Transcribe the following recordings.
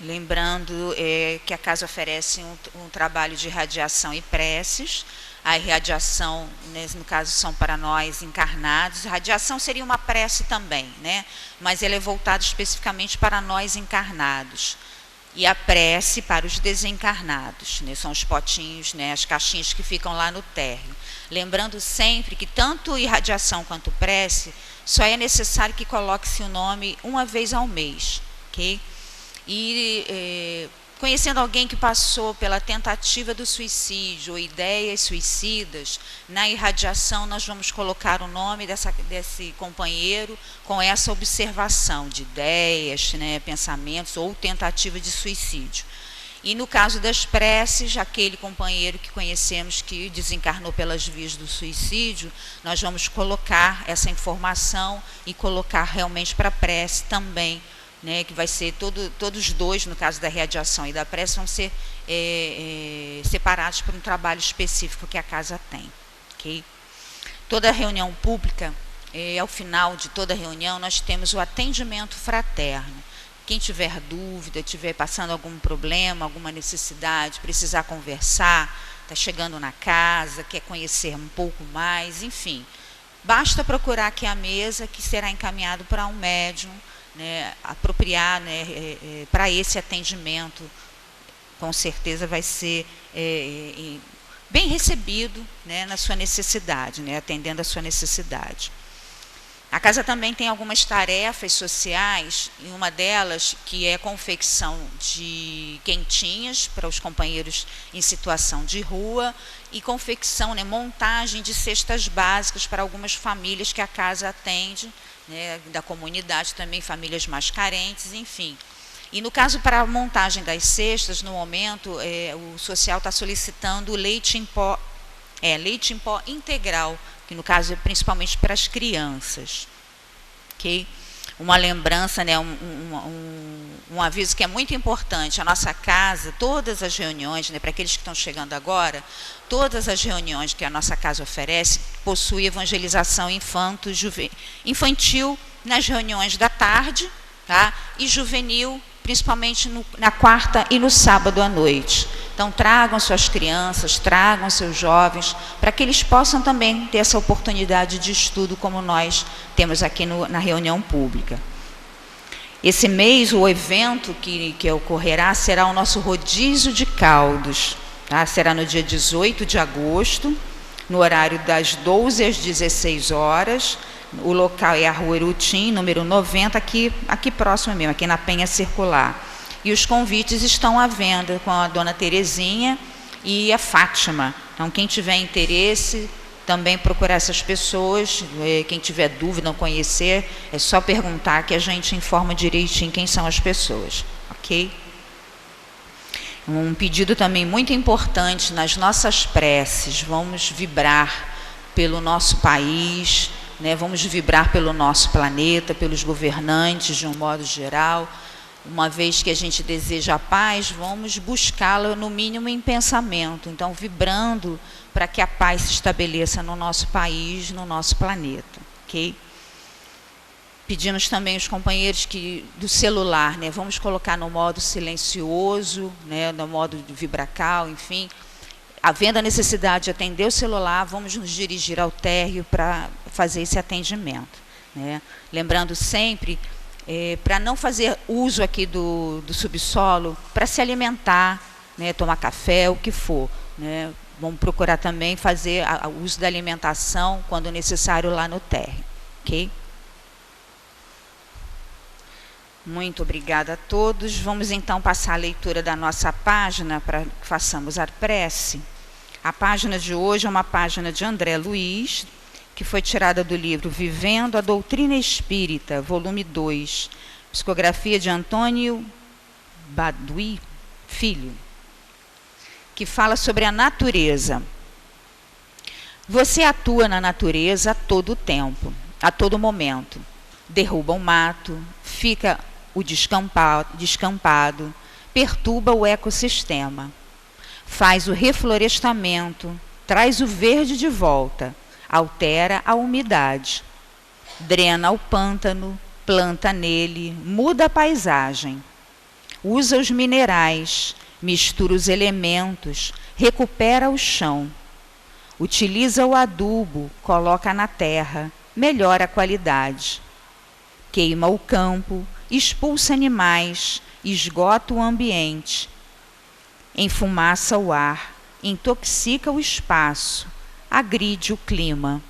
Lembrando que a casa oferece um trabalho de irradiação e preces. A irradiação, no caso, são para nós encarnados. A radiação seria uma prece também, né? Mas ela é voltada especificamente para nós encarnados. E a prece para os desencarnados, né? São os potinhos, né? As caixinhas que ficam lá no térreo. Lembrando sempre que tanto irradiação quanto prece, só é necessário que coloque-se o nome uma vez ao mês, ok? E conhecendo alguém que passou pela tentativa do suicídio ou ideias suicidas, na irradiação nós vamos colocar o nome desse companheiro com essa observação de ideias, né, pensamentos ou tentativa de suicídio. E no caso das preces, aquele companheiro que conhecemos que desencarnou pelas vias do suicídio, nós vamos colocar essa informação e colocar realmente para a prece também, né, que vai ser todos os dois, no caso da radiação e da prece, vão ser separados por um trabalho específico que a casa tem. Okay? Toda reunião pública, ao final de toda reunião, nós temos o atendimento fraterno. Quem tiver dúvida, tiver passando algum problema, alguma necessidade, precisar conversar, está chegando na casa, quer conhecer um pouco mais, enfim, basta procurar aqui a mesa que será encaminhado para um médium, né, apropriar, né, para esse atendimento. Com certeza vai ser bem recebido, né, na sua necessidade, né, atendendo a sua necessidade. A casa também tem algumas tarefas sociais, e uma delas que é a confecção de quentinhas para os companheiros em situação de rua e confecção, né, montagem de cestas básicas para algumas famílias que a casa atende, né, da comunidade também, famílias mais carentes, enfim. E no caso para a montagem das cestas, no momento, o social está solicitando leite em pó integral, que no caso é principalmente para as crianças. Okay? Uma lembrança, né, um aviso que é muito importante, a nossa casa, todas as reuniões, né, para aqueles que estão chegando agora, todas as reuniões que a nossa casa oferece, possui evangelização infantil nas reuniões da tarde, tá? E juvenil, principalmente na quarta e no sábado à noite. Então, tragam suas crianças, tragam seus jovens, para que eles possam também ter essa oportunidade de estudo, como nós temos aqui na reunião pública. Esse mês, o evento que ocorrerá será o nosso rodízio de caldos. Tá? Será no dia 18 de agosto, no horário das 12 às 16 horas. O local é a Rua Erutim, número 90, aqui próximo mesmo, aqui na Penha Circular. E os convites estão à venda com a dona Terezinha e a Fátima. Então, quem tiver interesse, também procurar essas pessoas. Quem tiver dúvida, não conhecer, é só perguntar que a gente informa direitinho quem são as pessoas. Ok? Um pedido também muito importante nas nossas preces. Vamos vibrar pelo nosso país, né? Vamos vibrar pelo nosso planeta, pelos governantes de um modo geral. Uma vez que a gente deseja a paz, vamos buscá-la no mínimo em pensamento. Então, vibrando para que a paz se estabeleça no nosso país, no nosso planeta. Ok? Pedimos também aos companheiros que do celular, né, vamos colocar no modo silencioso, né, no modo de vibracal, enfim. Havendo a necessidade de atender o celular, vamos nos dirigir ao térreo para fazer esse atendimento. Né? Lembrando sempre, para não fazer uso aqui do subsolo, para se alimentar, né, tomar café, o que for. Né? Vamos procurar também fazer o uso da alimentação, quando necessário, lá no térreo. Ok? Muito obrigada a todos. Vamos então passar a leitura da nossa página para que façamos a prece. A página de hoje é uma página de André Luiz, que foi tirada do livro Vivendo a Doutrina Espírita, volume 2, psicografia de Antônio Badui Filho, que fala sobre a natureza. Você atua na natureza a todo tempo, a todo momento. Derruba o mato, fica o descampado, perturba o ecossistema. Faz o reflorestamento, traz o verde de volta, altera a umidade, drena o pântano, planta nele, muda a paisagem. usa os minerais, mistura os elementos, recupera o chão. Utiliza o adubo, coloca na terra, melhora a qualidade. Queima o campo, expulsa animais, esgota o ambiente. Enfumaça o ar, intoxica o espaço, agride o clima.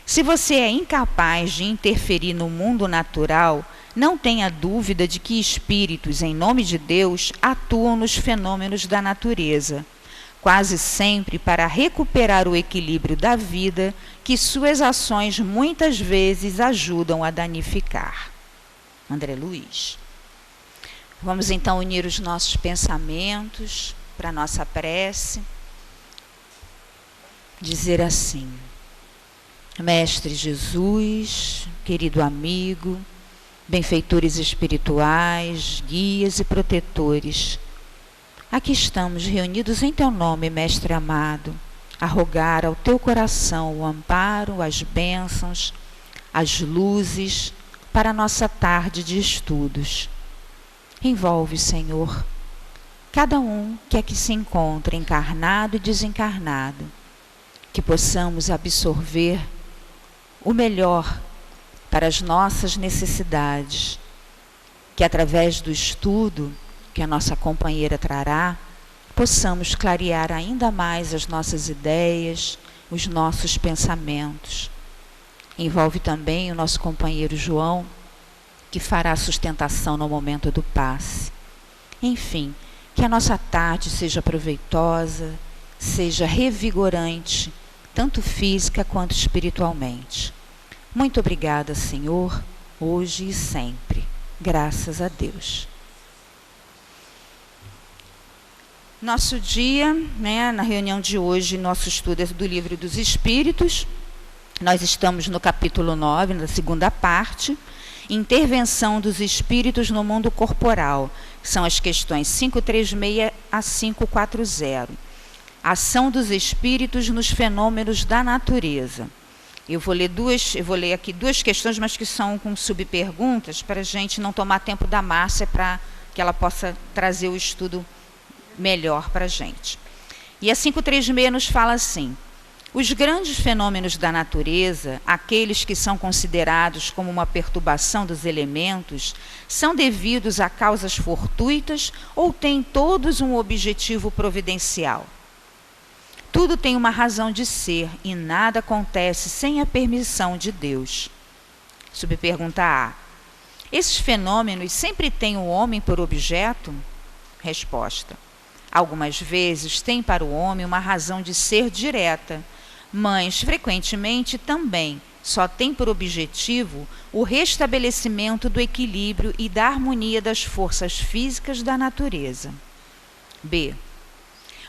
Se você é incapaz de interferir no mundo natural, não tenha dúvida de que espíritos, em nome de Deus, atuam nos fenômenos da natureza, quase sempre para recuperar o equilíbrio da vida que suas ações muitas vezes ajudam a danificar. André Luiz. Vamos então unir os nossos pensamentos para a nossa prece. Dizer assim: Mestre Jesus, querido amigo, benfeitores espirituais, guias e protetores, aqui estamos reunidos em teu nome, Mestre amado, a rogar ao teu coração o amparo, as bênçãos, as luzes para a nossa tarde de estudos. Envolve, Senhor, cada um que aqui se encontra, encarnado e desencarnado, que possamos absorver o melhor para as nossas necessidades, que através do estudo que a nossa companheira trará, possamos clarear ainda mais as nossas ideias, os nossos pensamentos. Envolve também o nosso companheiro João, que fará a sustentação no momento do passe. Enfim, que a nossa tarde seja proveitosa, seja revigorante, tanto física quanto espiritualmente. Muito obrigada, Senhor, hoje e sempre. Graças a Deus. Nosso dia, na reunião de hoje, nosso estudo é do Livro dos Espíritos. Nós estamos no capítulo 9, na segunda parte, Intervenção dos Espíritos no Mundo Corporal, que são as questões 536 a 540. Ação dos Espíritos nos fenômenos da natureza. Eu vou ler aqui duas questões, mas que são com subperguntas, para a gente não tomar tempo da Márcia, para que ela possa trazer o estudo melhor para a gente. E a 536 nos fala assim: os grandes fenômenos da natureza, aqueles que são considerados como uma perturbação dos elementos, são devidos a causas fortuitas ou têm todos um objetivo providencial? Tudo tem uma razão de ser e nada acontece sem a permissão de Deus. Subpergunta A: esses fenômenos sempre têm o homem por objeto? Resposta: algumas vezes têm para o homem uma razão de ser direta, mas frequentemente também só tem por objetivo o restabelecimento do equilíbrio e da harmonia das forças físicas da natureza. B: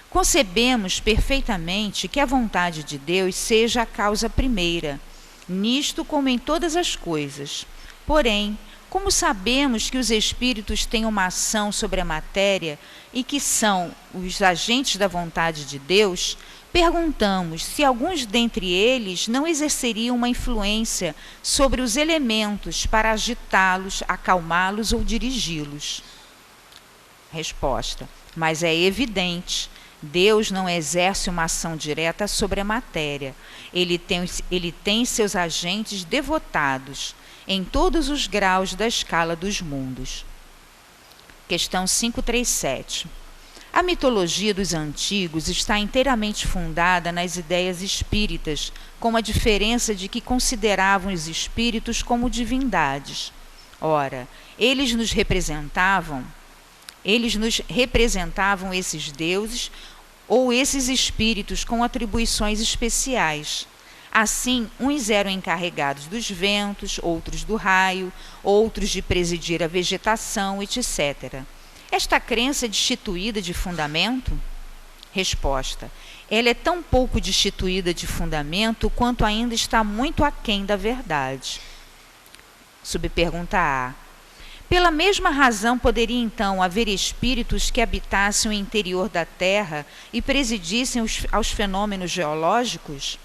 concebemos perfeitamente que a vontade de Deus seja a causa primeira, nisto como em todas as coisas. Porém, como sabemos que os espíritos têm uma ação sobre a matéria e que são os agentes da vontade de Deus, perguntamos se alguns dentre eles não exerceriam uma influência sobre os elementos para agitá-los, acalmá-los ou dirigi-los. Resposta: mas é evidente, Deus não exerce uma ação direta sobre a matéria. Ele tem seus agentes devotados em todos os graus da escala dos mundos. Questão 537. A mitologia dos antigos está inteiramente fundada nas ideias espíritas, com a diferença de que consideravam os espíritos como divindades. Ora, eles nos representavam esses deuses ou esses espíritos com atribuições especiais. Assim, uns eram encarregados dos ventos, outros do raio, outros de presidir a vegetação, etc. Esta crença é destituída de fundamento? Resposta: ela é tão pouco destituída de fundamento quanto ainda está muito aquém da verdade. Subpergunta A: pela mesma razão poderia então haver espíritos que habitassem o interior da Terra e presidissem aos fenômenos geológicos?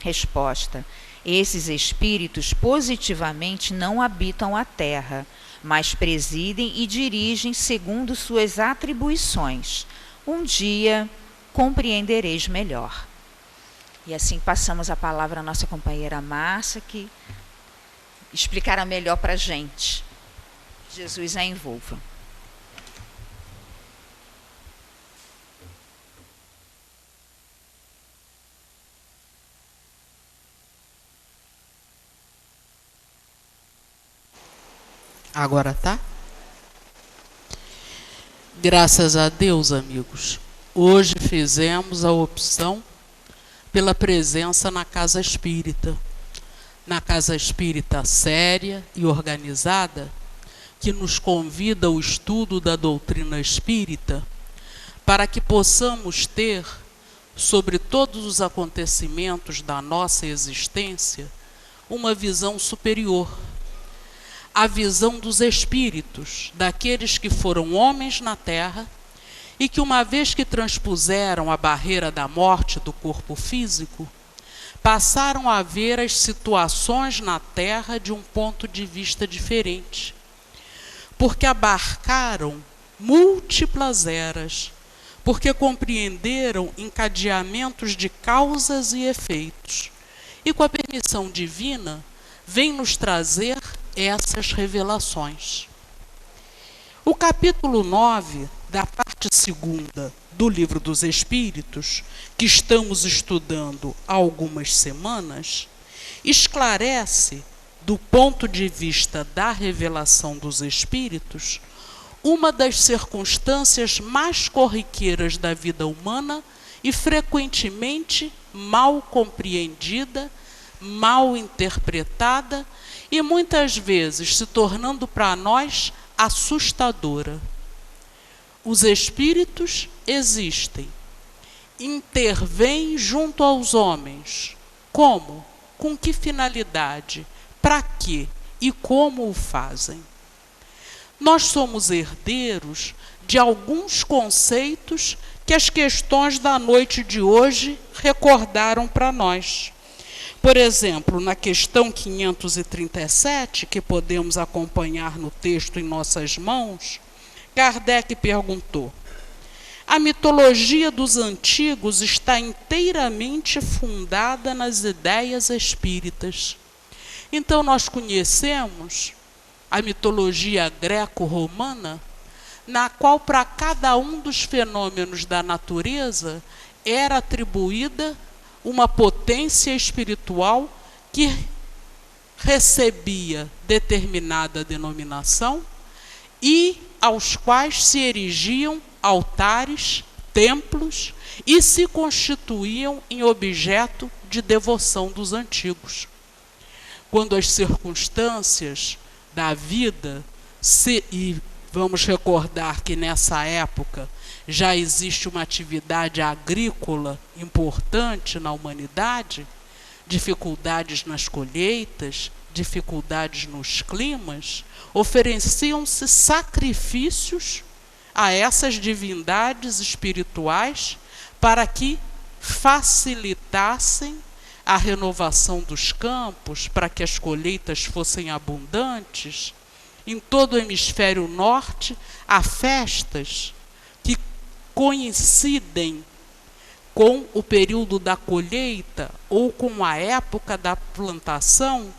Resposta: esses espíritos positivamente não habitam a Terra, mas presidem e dirigem segundo suas atribuições. Um dia compreendereis melhor. E assim passamos a palavra à nossa companheira Márcia, que explicará melhor para a gente. Jesus a envolva. Agora tá? Graças a Deus, amigos. Hoje fizemos a opção pela presença na casa espírita. Na casa espírita séria e organizada, que nos convida ao estudo da doutrina espírita, para que possamos ter, sobre todos os acontecimentos da nossa existência, uma visão superior. A visão dos espíritos, daqueles que foram homens na terra e que, uma vez que transpuseram a barreira da morte do corpo físico, passaram a ver as situações na terra de um ponto de vista diferente, porque abarcaram múltiplas eras, porque compreenderam encadeamentos de causas e efeitos, e com a permissão divina, vem nos trazer essas revelações. O capítulo 9, da parte 2ª do Livro dos Espíritos, que estamos estudando há algumas semanas, esclarece, do ponto de vista da revelação dos Espíritos, uma das circunstâncias mais corriqueiras da vida humana e frequentemente mal compreendida, mal interpretada e muitas vezes se tornando para nós assustadora. Os espíritos existem, intervêm junto aos homens. Como? Com que finalidade? Para quê? E como o fazem? Nós somos herdeiros de alguns conceitos que as questões da noite de hoje recordaram para nós. Por exemplo, na questão 537, que podemos acompanhar no texto em nossas mãos, Kardec perguntou: a mitologia dos antigos está inteiramente fundada nas ideias espíritas. Então nós conhecemos a mitologia greco-romana, na qual para cada um dos fenômenos da natureza era atribuída uma potência espiritual que recebia determinada denominação e aos quais se erigiam altares, templos e se constituíam em objeto de devoção dos antigos. Quando as circunstâncias da vida, e vamos recordar que nessa época já existe uma atividade agrícola importante na humanidade, dificuldades nas colheitas, dificuldades nos climas, ofereciam-se sacrifícios a essas divindades espirituais para que facilitassem a renovação dos campos, para que as colheitas fossem abundantes. Em todo o hemisfério norte, há festas que coincidem com o período da colheita ou com a época da plantação,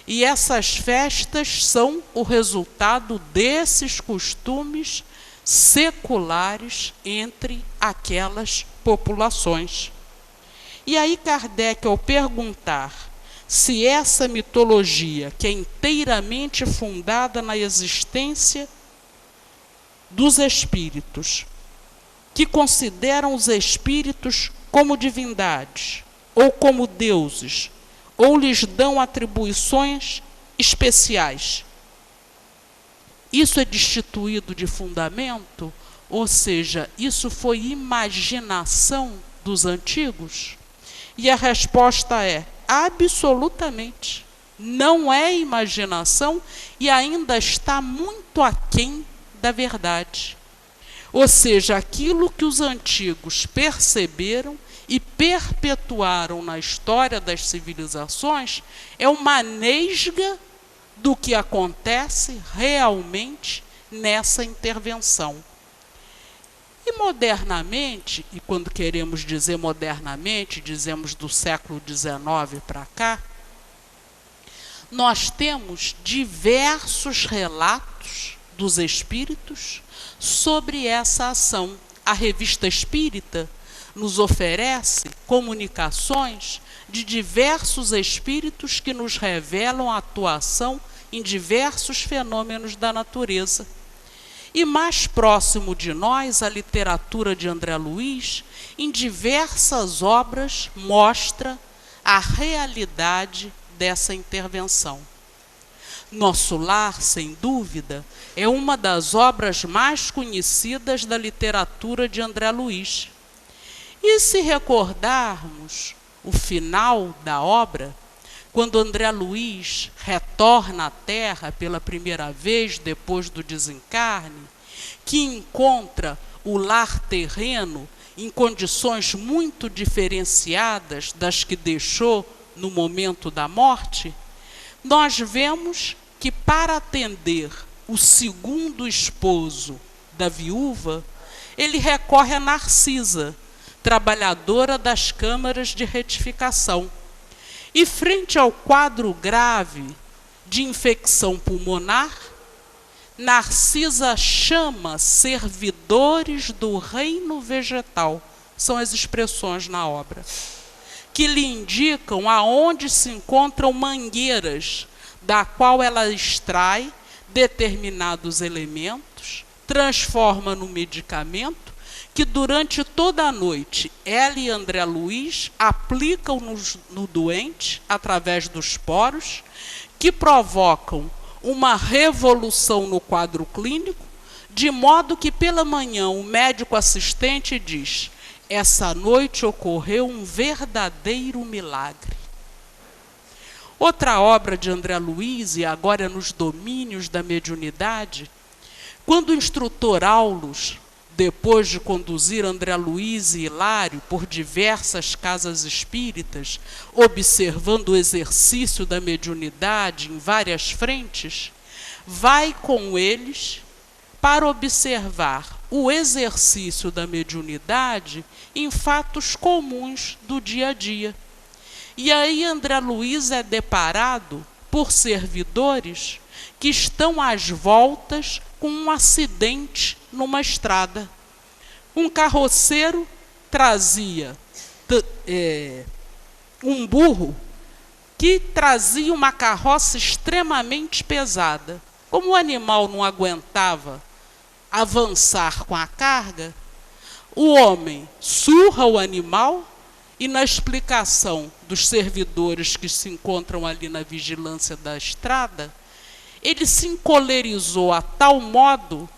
e essas festas são o resultado desses costumes seculares entre aquelas populações. E aí Kardec, ao perguntar se essa mitologia, que é inteiramente fundada na existência dos espíritos, que consideram os espíritos como divindades, ou como deuses, ou lhes dão atribuições especiais, isso é destituído de fundamento? Ou seja, isso foi imaginação dos antigos? E a resposta é absolutamente. Não é imaginação e ainda está muito aquém da verdade. Ou seja, aquilo que os antigos perceberam e perpetuaram na história das civilizações é uma nesga do que acontece realmente nessa intervenção. E modernamente, e quando queremos dizer modernamente, dizemos do século XIX para cá, nós temos diversos relatos dos espíritos sobre essa ação. A Revista Espírita nos oferece comunicações de diversos espíritos que nos revelam a atuação em diversos fenômenos da natureza. E mais próximo de nós, a literatura de André Luiz, em diversas obras, mostra a realidade dessa intervenção. Nosso Lar, sem dúvida, é uma das obras mais conhecidas da literatura de André Luiz. E se recordarmos o final da obra, quando André Luiz retorna à Terra pela primeira vez depois do desencarne, que encontra o lar terreno em condições muito diferenciadas das que deixou no momento da morte, nós vemos que para atender o segundo esposo da viúva, ele recorre a Narcisa, trabalhadora das câmaras de retificação. E frente ao quadro grave de infecção pulmonar, Narcisa chama servidores do reino vegetal, são as expressões na obra, que lhe indicam aonde se encontram mangueiras, da qual ela extrai determinados elementos, transforma no medicamento, que durante toda a noite ela e André Luiz aplicam no doente através dos poros, que provocam uma revolução no quadro clínico, de modo que pela manhã o médico assistente diz: essa noite ocorreu um verdadeiro milagre. Outra obra de André Luiz, e agora nos domínios da mediunidade, quando o instrutor Aulus, depois de conduzir André Luiz e Hilário por diversas casas espíritas, observando o exercício da mediunidade em várias frentes, vai com eles para observar o exercício da mediunidade em fatos comuns do dia a dia. E aí André Luiz é deparado por servidores que estão às voltas com um acidente numa estrada. Um carroceiro trazia um burro que trazia uma carroça extremamente pesada. Como o animal não aguentava avançar com a carga, o homem surra o animal e, na explicação dos servidores que se encontram ali na vigilância da estrada, ele se encolerizou a tal modo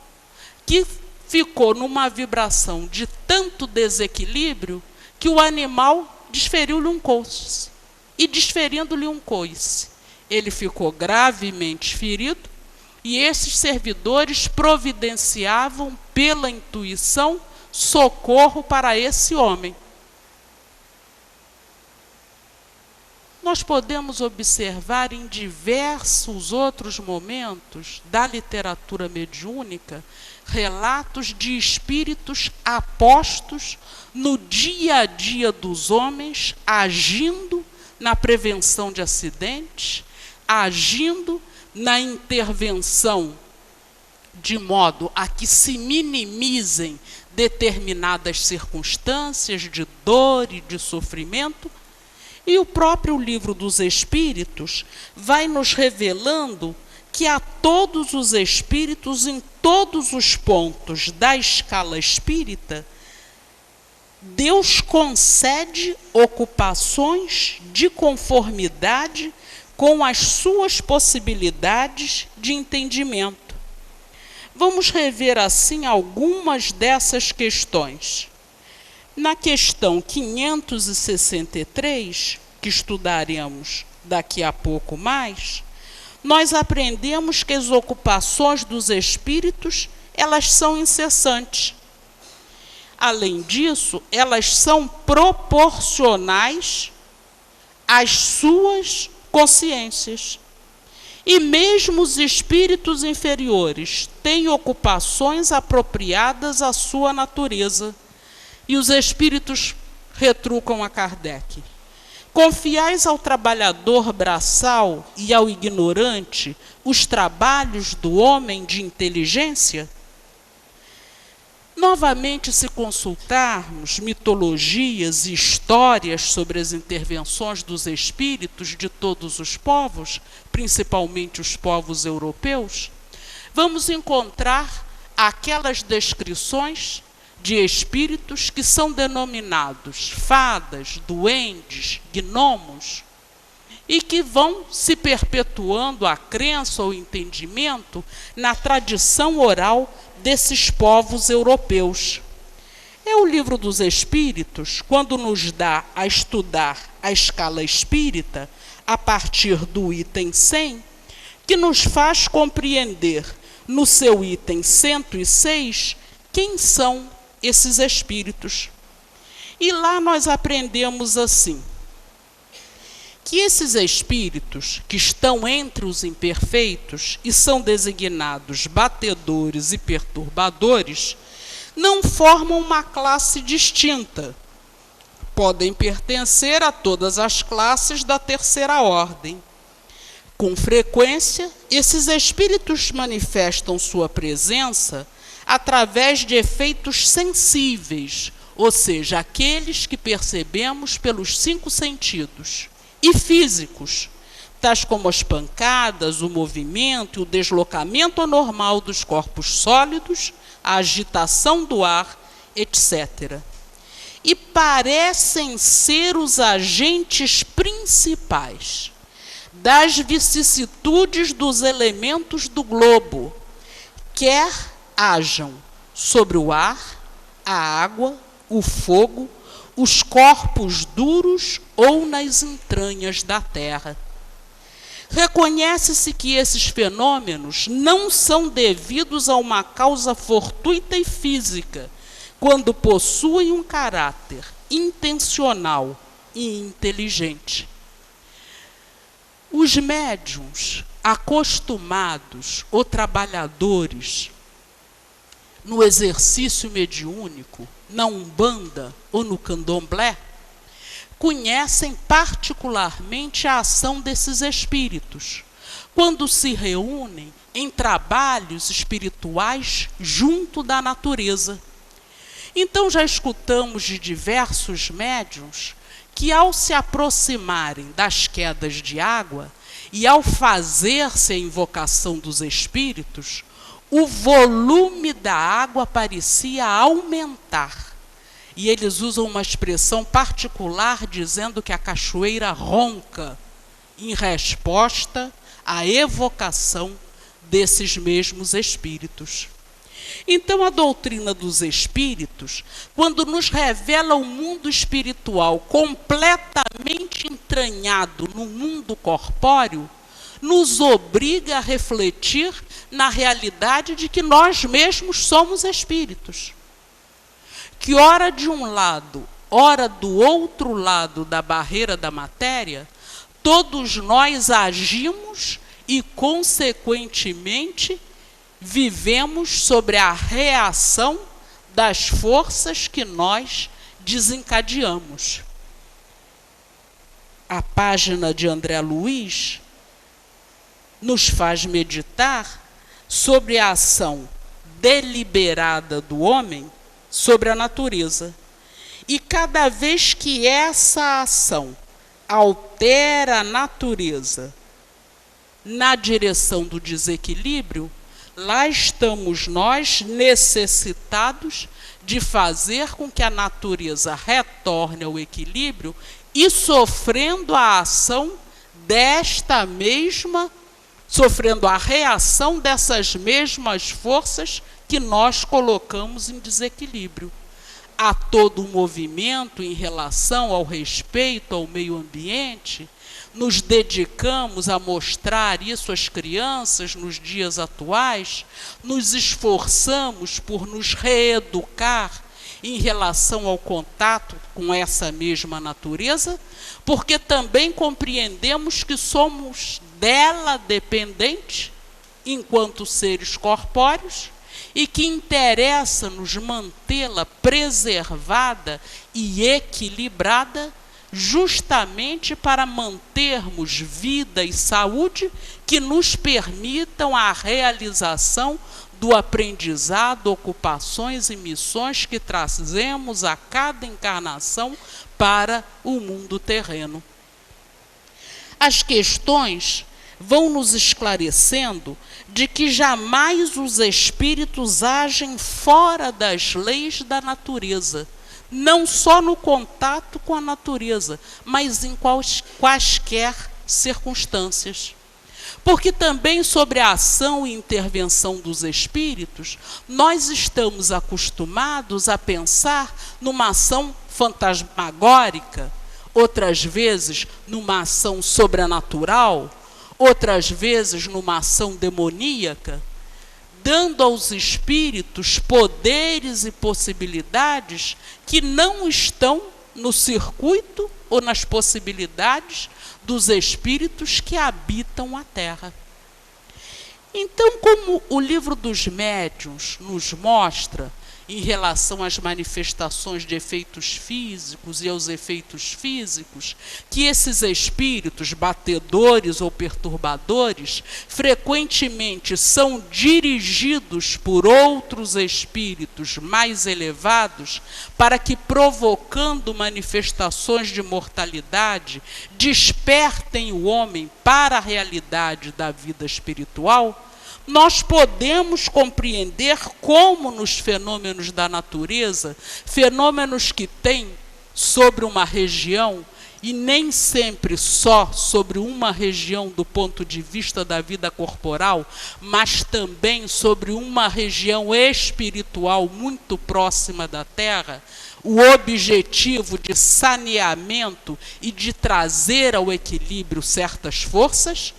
que ficou numa vibração de tanto desequilíbrio que o animal desferiu-lhe um coice. E desferindo-lhe um coice, ele ficou gravemente ferido, e esses servidores providenciavam pela intuição socorro para esse homem. Nós podemos observar em diversos outros momentos da literatura mediúnica relatos de espíritos apostos no dia a dia dos homens, agindo na prevenção de acidentes, agindo na intervenção de modo a que se minimizem determinadas circunstâncias de dor e de sofrimento. E o próprio Livro dos Espíritos vai nos revelando que a todos os espíritos, em todos os pontos da escala espírita, Deus concede ocupações de conformidade com as suas possibilidades de entendimento. Vamos rever assim algumas dessas questões. Na questão 563, que estudaremos daqui a pouco mais, nós aprendemos que as ocupações dos espíritos, elas são incessantes. Além disso, elas são proporcionais às suas consciências. E mesmo os espíritos inferiores têm ocupações apropriadas à sua natureza. E os espíritos retrucam a Kardec: confiais ao trabalhador braçal e ao ignorante os trabalhos do homem de inteligência? Novamente, se consultarmos mitologias e histórias sobre as intervenções dos espíritos de todos os povos, principalmente os povos europeus, vamos encontrar aquelas descrições de espíritos que são denominados fadas, duendes, gnomos, e que vão se perpetuando a crença ou entendimento na tradição oral desses povos europeus. É o Livro dos Espíritos, quando nos dá a estudar a escala espírita, a partir do item 100, que nos faz compreender, no seu item 106, quem são esses espíritos. E lá nós aprendemos assim: que esses espíritos que estão entre os imperfeitos e são designados batedores e perturbadores, não formam uma classe distinta. Podem pertencer a todas as classes da terceira ordem. Com frequência, esses espíritos manifestam sua presença através de efeitos sensíveis, ou seja, aqueles que percebemos pelos 5 sentidos, e físicos, tais como as pancadas, o movimento e o deslocamento anormal dos corpos sólidos, a agitação do ar, etc. E parecem ser os agentes principais das vicissitudes dos elementos do globo, quer hajam sobre o ar, a água, o fogo, os corpos duros ou nas entranhas da terra. Reconhece-se que esses fenômenos não são devidos a uma causa fortuita e física, quando possuem um caráter intencional e inteligente. Os médiuns acostumados ou trabalhadores no exercício mediúnico, na Umbanda ou no Candomblé, conhecem particularmente a ação desses espíritos, quando se reúnem em trabalhos espirituais junto da natureza. Então já escutamos de diversos médiuns que, ao se aproximarem das quedas de água e ao fazer-se a invocação dos espíritos, o volume da água parecia aumentar. E eles usam uma expressão particular dizendo que a cachoeira ronca, em resposta à evocação desses mesmos espíritos. Então, a doutrina dos espíritos, quando nos revela o mundo espiritual completamente entranhado no mundo corpóreo, nos obriga a refletir na realidade de que nós mesmos somos espíritos. Que ora de um lado, ora do outro lado da barreira da matéria, todos nós agimos e, consequentemente, vivemos sobre a reação das forças que nós desencadeamos. A página de André Luiz nos faz meditar sobre a ação deliberada do homem sobre a natureza. E cada vez que essa ação altera a natureza na direção do desequilíbrio, lá estamos nós necessitados de fazer com que a natureza retorne ao equilíbrio e sofrendo a ação desta mesma, sofrendo a reação dessas mesmas forças que nós colocamos em desequilíbrio. Há todo um movimento em relação ao respeito ao meio ambiente. Nos dedicamos a mostrar isso às crianças nos dias atuais, nos esforçamos por nos reeducar em relação ao contato com essa mesma natureza, porque também compreendemos que somos dela dependente, enquanto seres corpóreos, e que interessa-nos mantê-la preservada e equilibrada, justamente para mantermos vida e saúde que nos permitam a realização do aprendizado, ocupações e missões que trazemos a cada encarnação para o mundo terreno. As questões vão nos esclarecendo de que jamais os espíritos agem fora das leis da natureza, não só no contato com a natureza, mas em quaisquer circunstâncias. Porque também sobre a ação e intervenção dos espíritos, nós estamos acostumados a pensar numa ação fantasmagórica, outras vezes numa ação sobrenatural, outras vezes numa ação demoníaca, dando aos espíritos poderes e possibilidades que não estão no circuito ou nas possibilidades dos espíritos que habitam a Terra. Então, como o livro dos médiuns nos mostra, em relação às manifestações de efeitos físicos e aos efeitos físicos, que esses espíritos batedores ou perturbadores frequentemente são dirigidos por outros espíritos mais elevados para que, provocando manifestações de mortalidade, despertem o homem para a realidade da vida espiritual, nós podemos compreender como nos fenômenos da natureza, fenômenos que têm sobre uma região, e nem sempre só sobre uma região do ponto de vista da vida corporal, mas também sobre uma região espiritual muito próxima da Terra, o objetivo de saneamento e de trazer ao equilíbrio certas forças,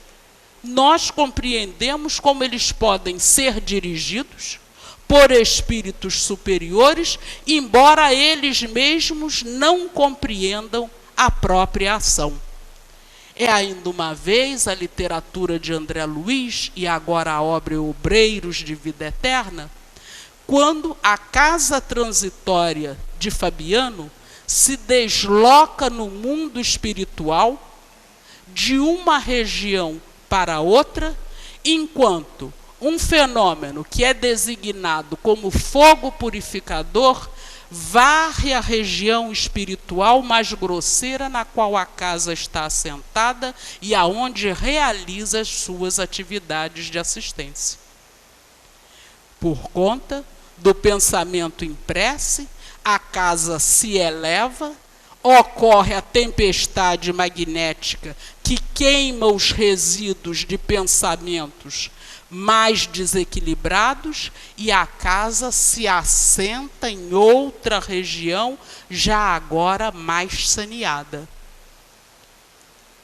nós compreendemos como eles podem ser dirigidos por espíritos superiores, embora eles mesmos não compreendam a própria ação. É ainda uma vez a literatura de André Luiz e agora a obra Obreiros de Vida Eterna, quando a casa transitória de Fabiano se desloca no mundo espiritual de uma região para outra, enquanto um fenômeno que é designado como fogo purificador varre a região espiritual mais grosseira na qual a casa está assentada e aonde realiza as suas atividades de assistência. Por conta do pensamento em prece, a casa se eleva, ocorre a tempestade magnética que queima os resíduos de pensamentos mais desequilibrados e a casa se assenta em outra região, já agora mais saneada.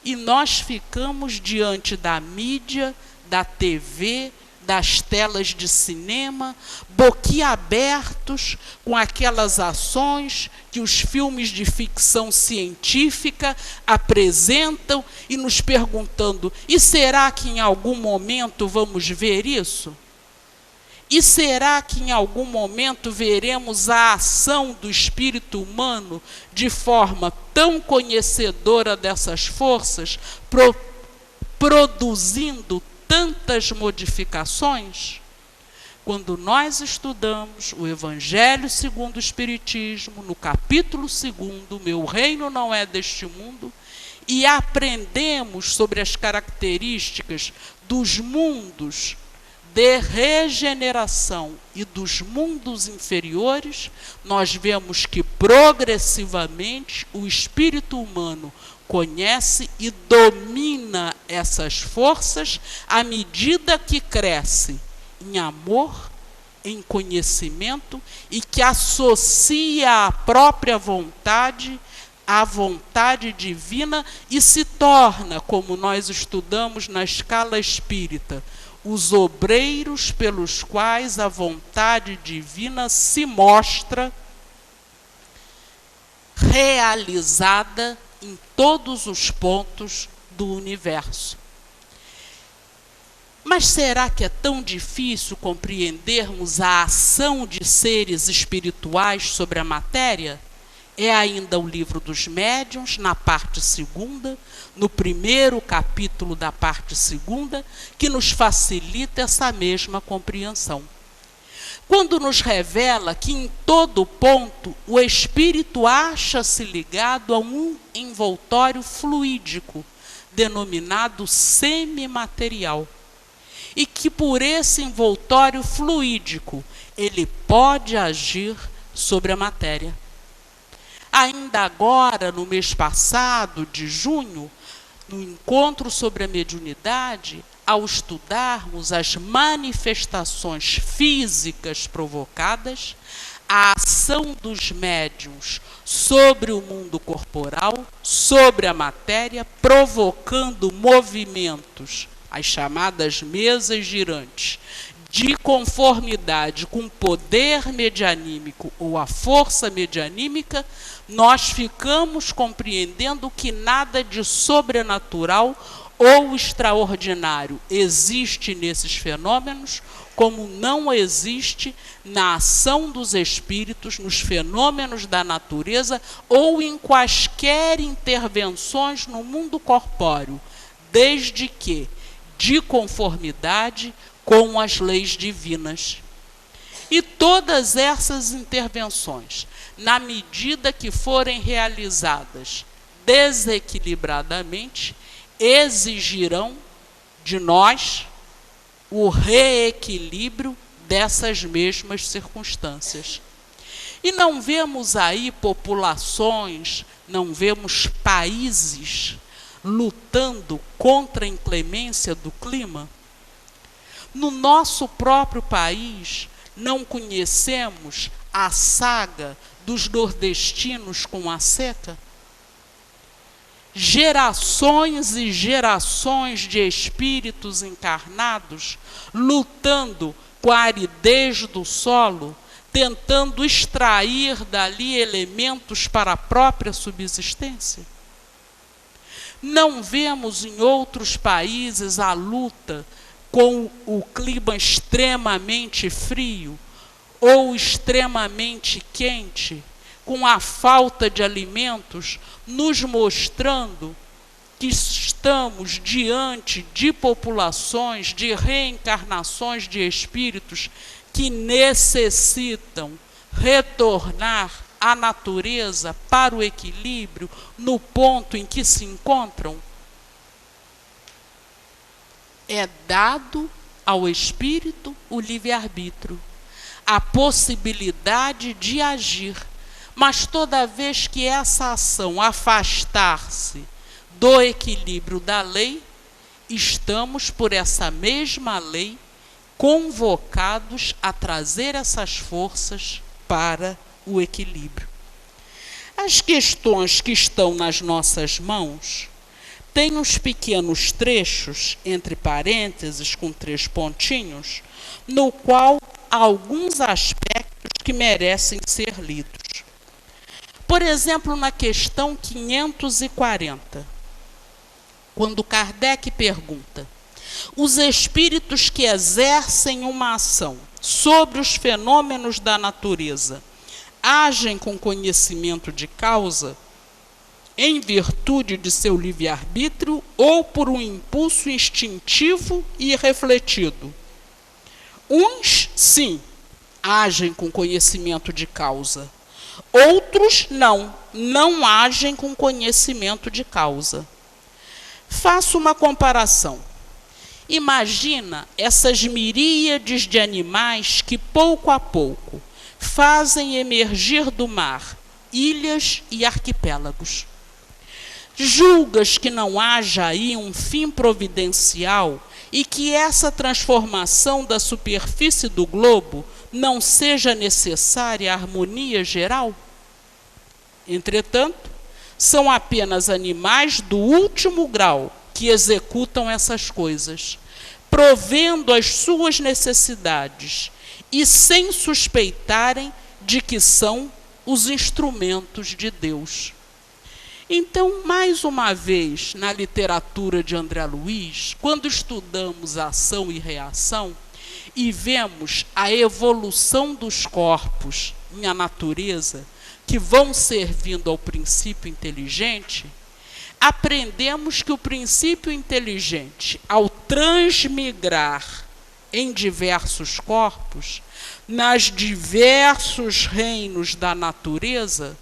E nós ficamos diante da mídia, da TV, das telas de cinema, boquiabertos com aquelas ações que os filmes de ficção científica apresentam e nos perguntando: e será que em algum momento vamos ver isso? E será que em algum momento veremos a ação do espírito humano de forma tão conhecedora dessas forças, produzindo tantas modificações? Quando nós estudamos o Evangelho segundo o Espiritismo, no capítulo 2, Meu Reino Não É Deste Mundo, e aprendemos sobre as características dos mundos de regeneração e dos mundos inferiores, nós vemos que progressivamente o espírito humano conhece e domina essas forças à medida que cresce em amor, em conhecimento e que associa a própria vontade à vontade divina e se torna, como nós estudamos na escala espírita, os obreiros pelos quais a vontade divina se mostra realizada em todos os pontos do universo. Mas será que é tão difícil compreendermos a ação de seres espirituais sobre a matéria? É ainda o Livro dos Médiuns, na parte 2ª, no primeiro capítulo da parte 2ª, que nos facilita essa mesma compreensão. Quando nos revela que em todo ponto o espírito acha-se ligado a um envoltório fluídico, denominado semimaterial, e que por esse envoltório fluídico ele pode agir sobre a matéria. Ainda agora, no mês passado, de junho, no encontro sobre a mediunidade, ao estudarmos as manifestações físicas provocadas, a ação dos médiuns sobre o mundo corporal, sobre a matéria, provocando movimentos, as chamadas mesas girantes, de conformidade com o poder medianímico ou a força medianímica, nós ficamos compreendendo que nada de sobrenatural ou extraordinário existe nesses fenômenos, como não existe na ação dos espíritos, nos fenômenos da natureza ou em quaisquer intervenções no mundo corpóreo, desde que de conformidade com as leis divinas. E todas essas intervenções, na medida que forem realizadas desequilibradamente, exigirão de nós o reequilíbrio dessas mesmas circunstâncias. E não vemos aí populações, não vemos países lutando contra a inclemência do clima? No nosso próprio país, não conhecemos a saga dos nordestinos com a seca? Gerações e gerações de espíritos encarnados lutando com a aridez do solo, tentando extrair dali elementos para a própria subsistência? Não vemos em outros países a luta com o clima extremamente frio ou extremamente quente, com a falta de alimentos, nos mostrando que estamos diante de populações, de reencarnações de espíritos que necessitam retornar à natureza para o equilíbrio no ponto em que se encontram? É dado ao espírito o livre-arbítrio, a possibilidade de agir, mas toda vez que essa ação afastar-se do equilíbrio da lei, estamos, por essa mesma lei, convocados a trazer essas forças para o equilíbrio. As questões que estão nas nossas mãos têm uns pequenos trechos, entre parênteses, com 3 pontinhos, no qual há alguns aspectos que merecem ser lidos. Por exemplo, na questão 540, quando Kardec pergunta: os espíritos que exercem uma ação sobre os fenômenos da natureza agem com conhecimento de causa, em virtude de seu livre-arbítrio ou por um impulso instintivo e refletido? Uns, sim, agem com conhecimento de causa. Outros, não agem com conhecimento de causa. Faço uma comparação. Imagina essas miríades de animais que, pouco a pouco, fazem emergir do mar ilhas e arquipélagos. Julgas que não haja aí um fim providencial e que essa transformação da superfície do globo não seja necessária à harmonia geral? Entretanto, são apenas animais do último grau que executam essas coisas, provendo as suas necessidades e sem suspeitarem de que são os instrumentos de Deus. Então, mais uma vez, na literatura de André Luiz, quando estudamos ação e reação e vemos a evolução dos corpos em a natureza, que vão servindo ao princípio inteligente, aprendemos que o princípio inteligente, ao transmigrar em diversos corpos, nas diversos reinos da natureza,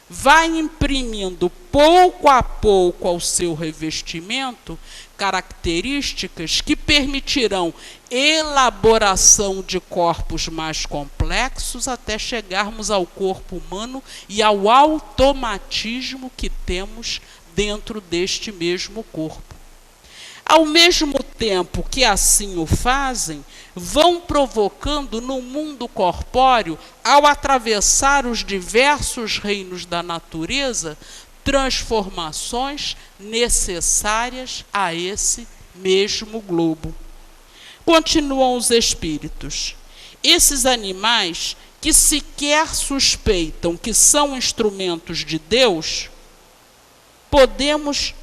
vai imprimindo pouco a pouco ao seu revestimento características que permitirão elaboração de corpos mais complexos até chegarmos ao corpo humano e ao automatismo que temos dentro deste mesmo corpo. Ao mesmo tempo que assim o fazem, vão provocando no mundo corpóreo, ao atravessar os diversos reinos da natureza, transformações necessárias a esse mesmo globo. Continuam os espíritos. Esses animais que sequer suspeitam que são instrumentos de Deus, podemos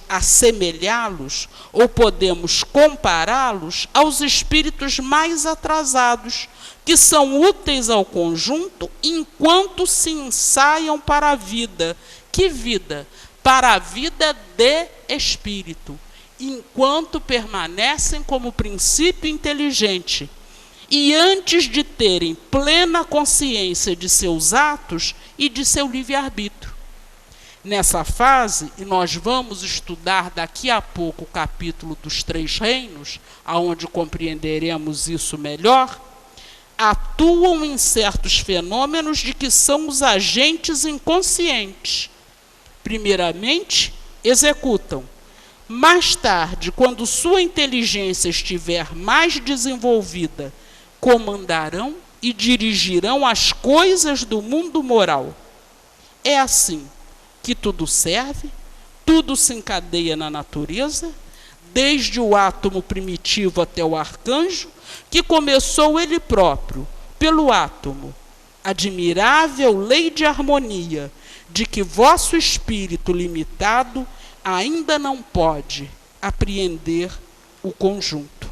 assemelhá-los ou podemos compará-los aos espíritos mais atrasados, que são úteis ao conjunto enquanto se ensaiam para a vida. Que vida? Para a vida de espírito, enquanto permanecem como princípio inteligente. E antes de terem plena consciência de seus atos e de seu livre-arbítrio. Nessa fase, e nós vamos estudar daqui a pouco o capítulo dos 3 reinos, aonde compreenderemos isso melhor, atuam em certos fenômenos de que são os agentes inconscientes. Primeiramente, executam. Mais tarde, quando sua inteligência estiver mais desenvolvida, comandarão e dirigirão as coisas do mundo moral. É assim que tudo serve, tudo se encadeia na natureza, desde o átomo primitivo até o arcanjo, que começou ele próprio, pelo átomo, admirável lei de harmonia, de que vosso espírito limitado ainda não pode apreender o conjunto.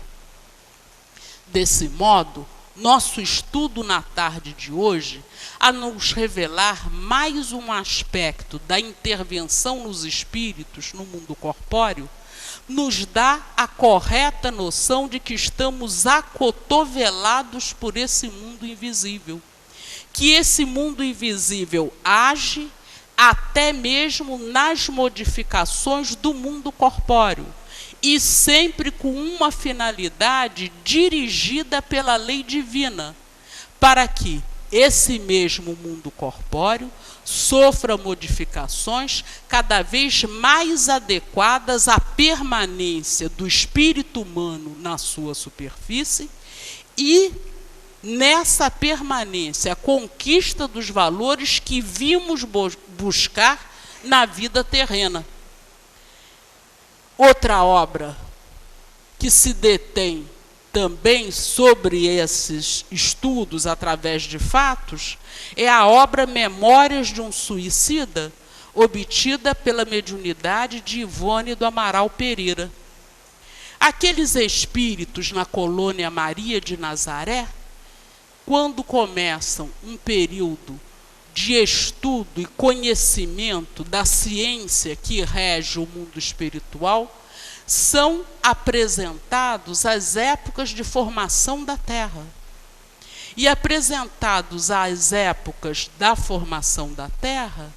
Desse modo, nosso estudo na tarde de hoje, a nos revelar mais um aspecto da intervenção nos espíritos no mundo corpóreo, nos dá a correta noção de que estamos acotovelados por esse mundo invisível. Que esse mundo invisível age até mesmo nas modificações do mundo corpóreo, e sempre com uma finalidade dirigida pela lei divina, para que esse mesmo mundo corpóreo sofra modificações cada vez mais adequadas à permanência do espírito humano na sua superfície e, nessa permanência, a conquista dos valores que vimos buscar na vida terrena. Outra obra que se detém também sobre esses estudos através de fatos é a obra Memórias de um Suicida, obtida pela mediunidade de Ivone do Amaral Pereira. Aqueles espíritos na colônia Maria de Nazaré, quando começam um período de estudo e conhecimento da ciência que rege o mundo espiritual, são apresentados as épocas de formação da Terra. E apresentados às épocas da formação da Terra,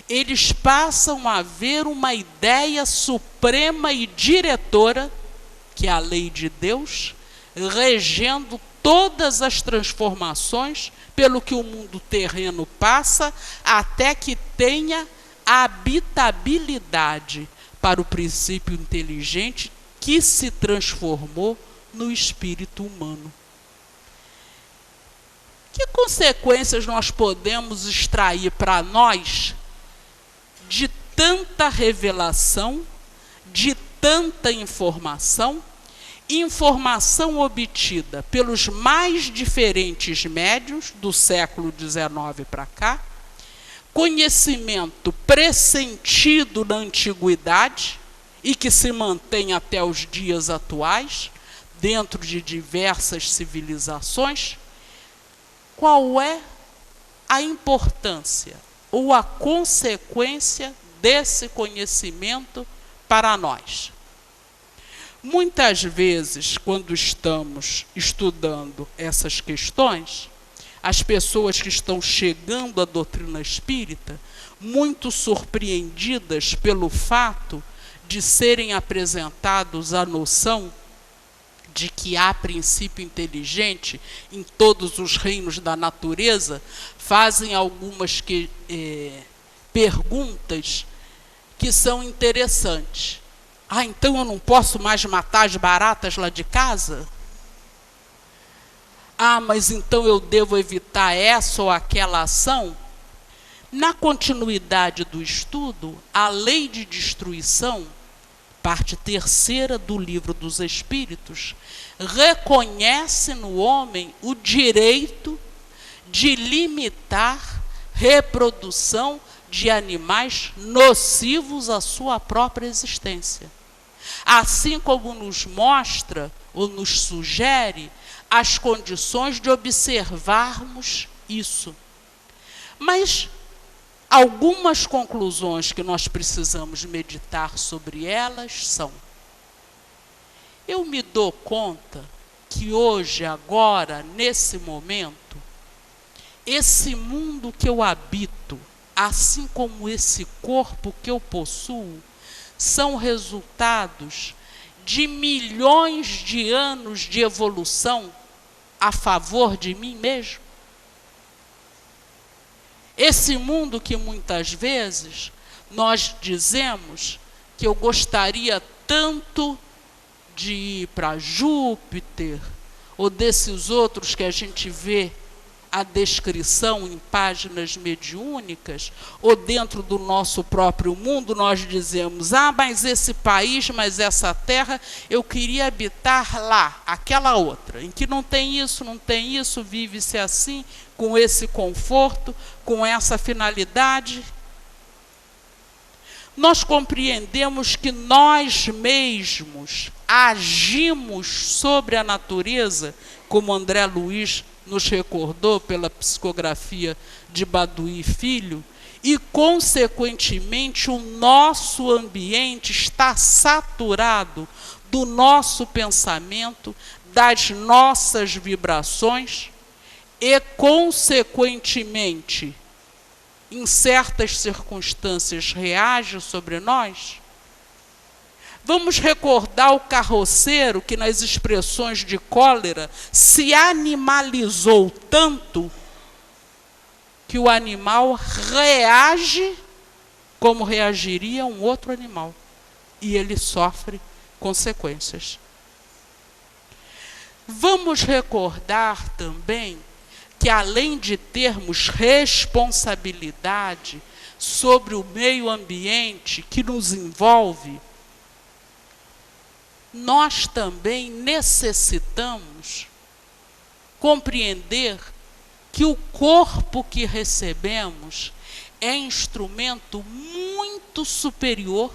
eles passam a ver uma ideia suprema e diretora, que é a lei de Deus, regendo todas as transformações pelo que o mundo terreno passa, até que tenha habitabilidade para o princípio inteligente que se transformou no espírito humano. Que consequências nós podemos extrair para nós de tanta revelação, de tanta informação, informação obtida pelos mais diferentes médiuns do século XIX para cá, conhecimento pressentido na antiguidade e que se mantém até os dias atuais, dentro de diversas civilizações. Qual é a importância ou a consequência desse conhecimento para nós? Muitas vezes, quando estamos estudando essas questões, as pessoas que estão chegando à doutrina espírita, muito surpreendidas pelo fato de serem apresentados a noção de que há princípio inteligente em todos os reinos da natureza, fazem algumas perguntas que são interessantes. Então eu não posso mais matar as baratas lá de casa? Mas então eu devo evitar essa ou aquela ação? Na continuidade do estudo, a lei de destruição, parte terceira do Livro dos Espíritos, reconhece no homem o direito de limitar reprodução de animais nocivos à sua própria existência. Assim como nos mostra ou nos sugere as condições de observarmos isso. Mas algumas conclusões que nós precisamos meditar sobre elas são: eu me dou conta que hoje, agora, nesse momento, esse mundo que eu habito, assim como esse corpo que eu possuo, são resultados de milhões de anos de evolução a favor de mim mesmo. Esse mundo que muitas vezes nós dizemos que eu gostaria tanto de ir para Júpiter, ou desses outros que a gente vê a descrição em páginas mediúnicas, ou dentro do nosso próprio mundo, nós dizemos: mas esse país, mas essa terra, eu queria habitar lá, aquela outra, em que não tem isso, vive-se assim, com esse conforto, com essa finalidade. Nós compreendemos que nós mesmos agimos sobre a natureza, como André Luiz nos recordou pela psicografia de Baduí Filho, e, consequentemente, o nosso ambiente está saturado do nosso pensamento, das nossas vibrações, e, consequentemente, em certas circunstâncias, reage sobre nós. Vamos recordar o carroceiro que, nas expressões de cólera, se animalizou tanto que o animal reage como reagiria um outro animal, e ele sofre consequências. Vamos recordar também que, além de termos responsabilidade sobre o meio ambiente que nos envolve, nós também necessitamos compreender que o corpo que recebemos é instrumento muito superior,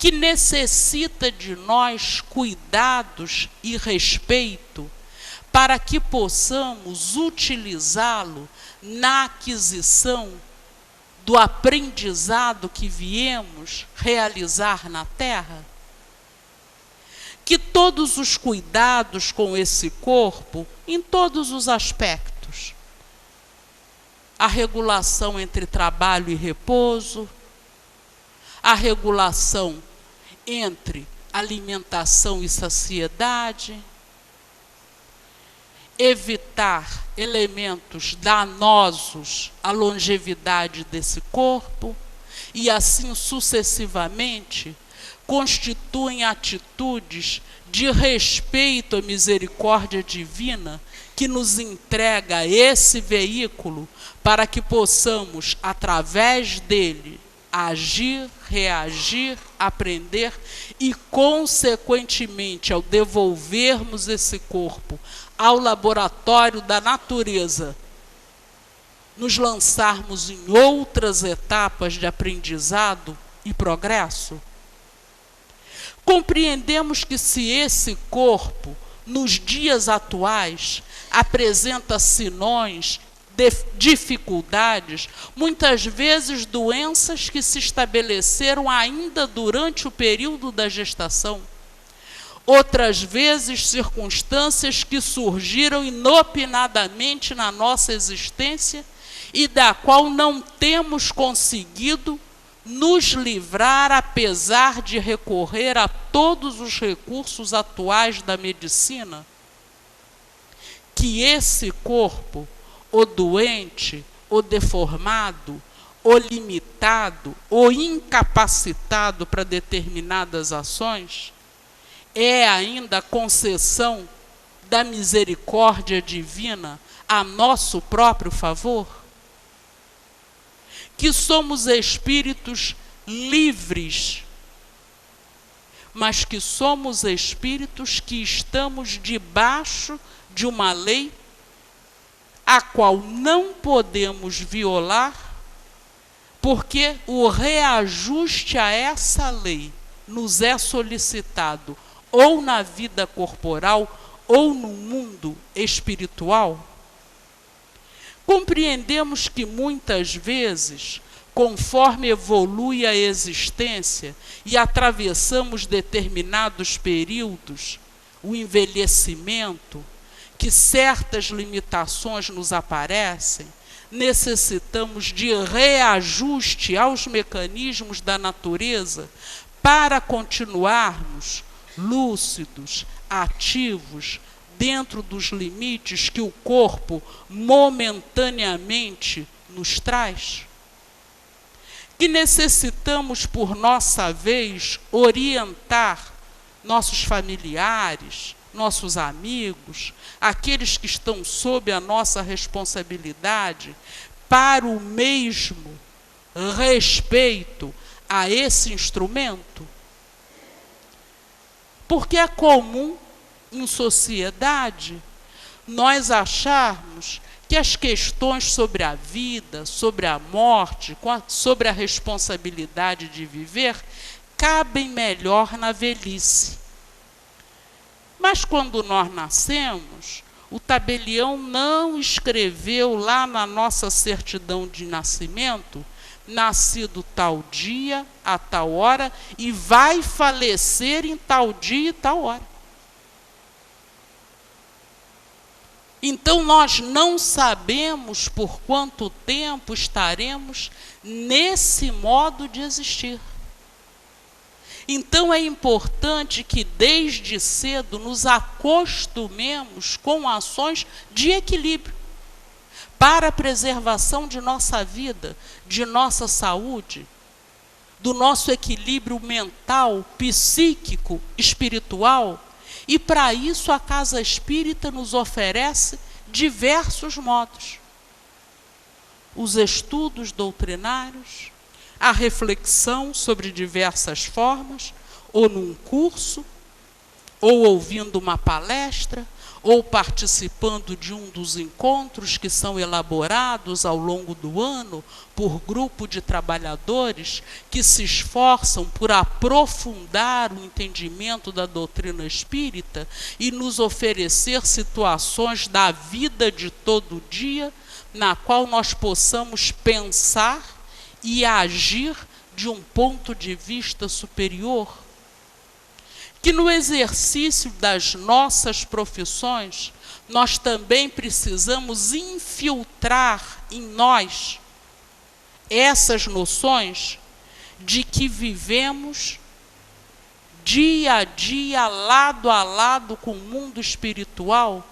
que necessita de nós cuidados e respeito para que possamos utilizá-lo na aquisição do aprendizado que viemos realizar na Terra. Que todos os cuidados com esse corpo, em todos os aspectos, a regulação entre trabalho e repouso, a regulação entre alimentação e saciedade, evitar elementos danosos à longevidade desse corpo, e assim sucessivamente, constituem atitudes de respeito à misericórdia divina que nos entrega esse veículo para que possamos, através dele, agir, reagir, aprender e, consequentemente, ao devolvermos esse corpo ao laboratório da natureza, nos lançarmos em outras etapas de aprendizado e progresso? Compreendemos que se esse corpo, nos dias atuais, apresenta sinões, dificuldades, muitas vezes doenças que se estabeleceram ainda durante o período da gestação, outras vezes circunstâncias que surgiram inopinadamente na nossa existência e da qual não temos conseguido nos livrar, apesar de recorrer a todos os recursos atuais da medicina. Que esse corpo, ou doente, ou deformado, ou limitado, ou incapacitado para determinadas ações, é ainda a concessão da misericórdia divina a nosso próprio favor? Que somos espíritos livres, mas que somos espíritos que estamos debaixo de uma lei a qual não podemos violar, porque o reajuste a essa lei nos é solicitado ou na vida corporal ou no mundo espiritual. Compreendemos que muitas vezes, conforme evolui a existência e atravessamos determinados períodos, o envelhecimento, que certas limitações nos aparecem, necessitamos de reajuste aos mecanismos da natureza para continuarmos lúcidos, ativos, dentro dos limites que o corpo momentaneamente nos traz. Que necessitamos, por nossa vez, orientar nossos familiares, nossos amigos, aqueles que estão sob a nossa responsabilidade, para o mesmo respeito a esse instrumento. Porque é comum em sociedade nós acharmos que as questões sobre a vida, sobre a morte, sobre a responsabilidade de viver, cabem melhor na velhice. Mas quando nós nascemos, o tabelião não escreveu lá na nossa certidão de nascimento, nascido tal dia, a tal hora, e vai falecer em tal dia e tal hora. Então nós não sabemos por quanto tempo estaremos nesse modo de existir. Então é importante que desde cedo nos acostumemos com ações de equilíbrio para a preservação de nossa vida, de nossa saúde, do nosso equilíbrio mental, psíquico, espiritual. E para isso a Casa Espírita nos oferece diversos modos. Os estudos doutrinários, a reflexão sobre diversas formas, ou num curso, ou ouvindo uma palestra, ou participando de um dos encontros que são elaborados ao longo do ano por grupo de trabalhadores que se esforçam por aprofundar o entendimento da doutrina espírita e nos oferecer situações da vida de todo dia, na qual nós possamos pensar e agir de um ponto de vista superior. Que no exercício das nossas profissões, nós também precisamos infiltrar em nós essas noções de que vivemos dia a dia, lado a lado com o mundo espiritual,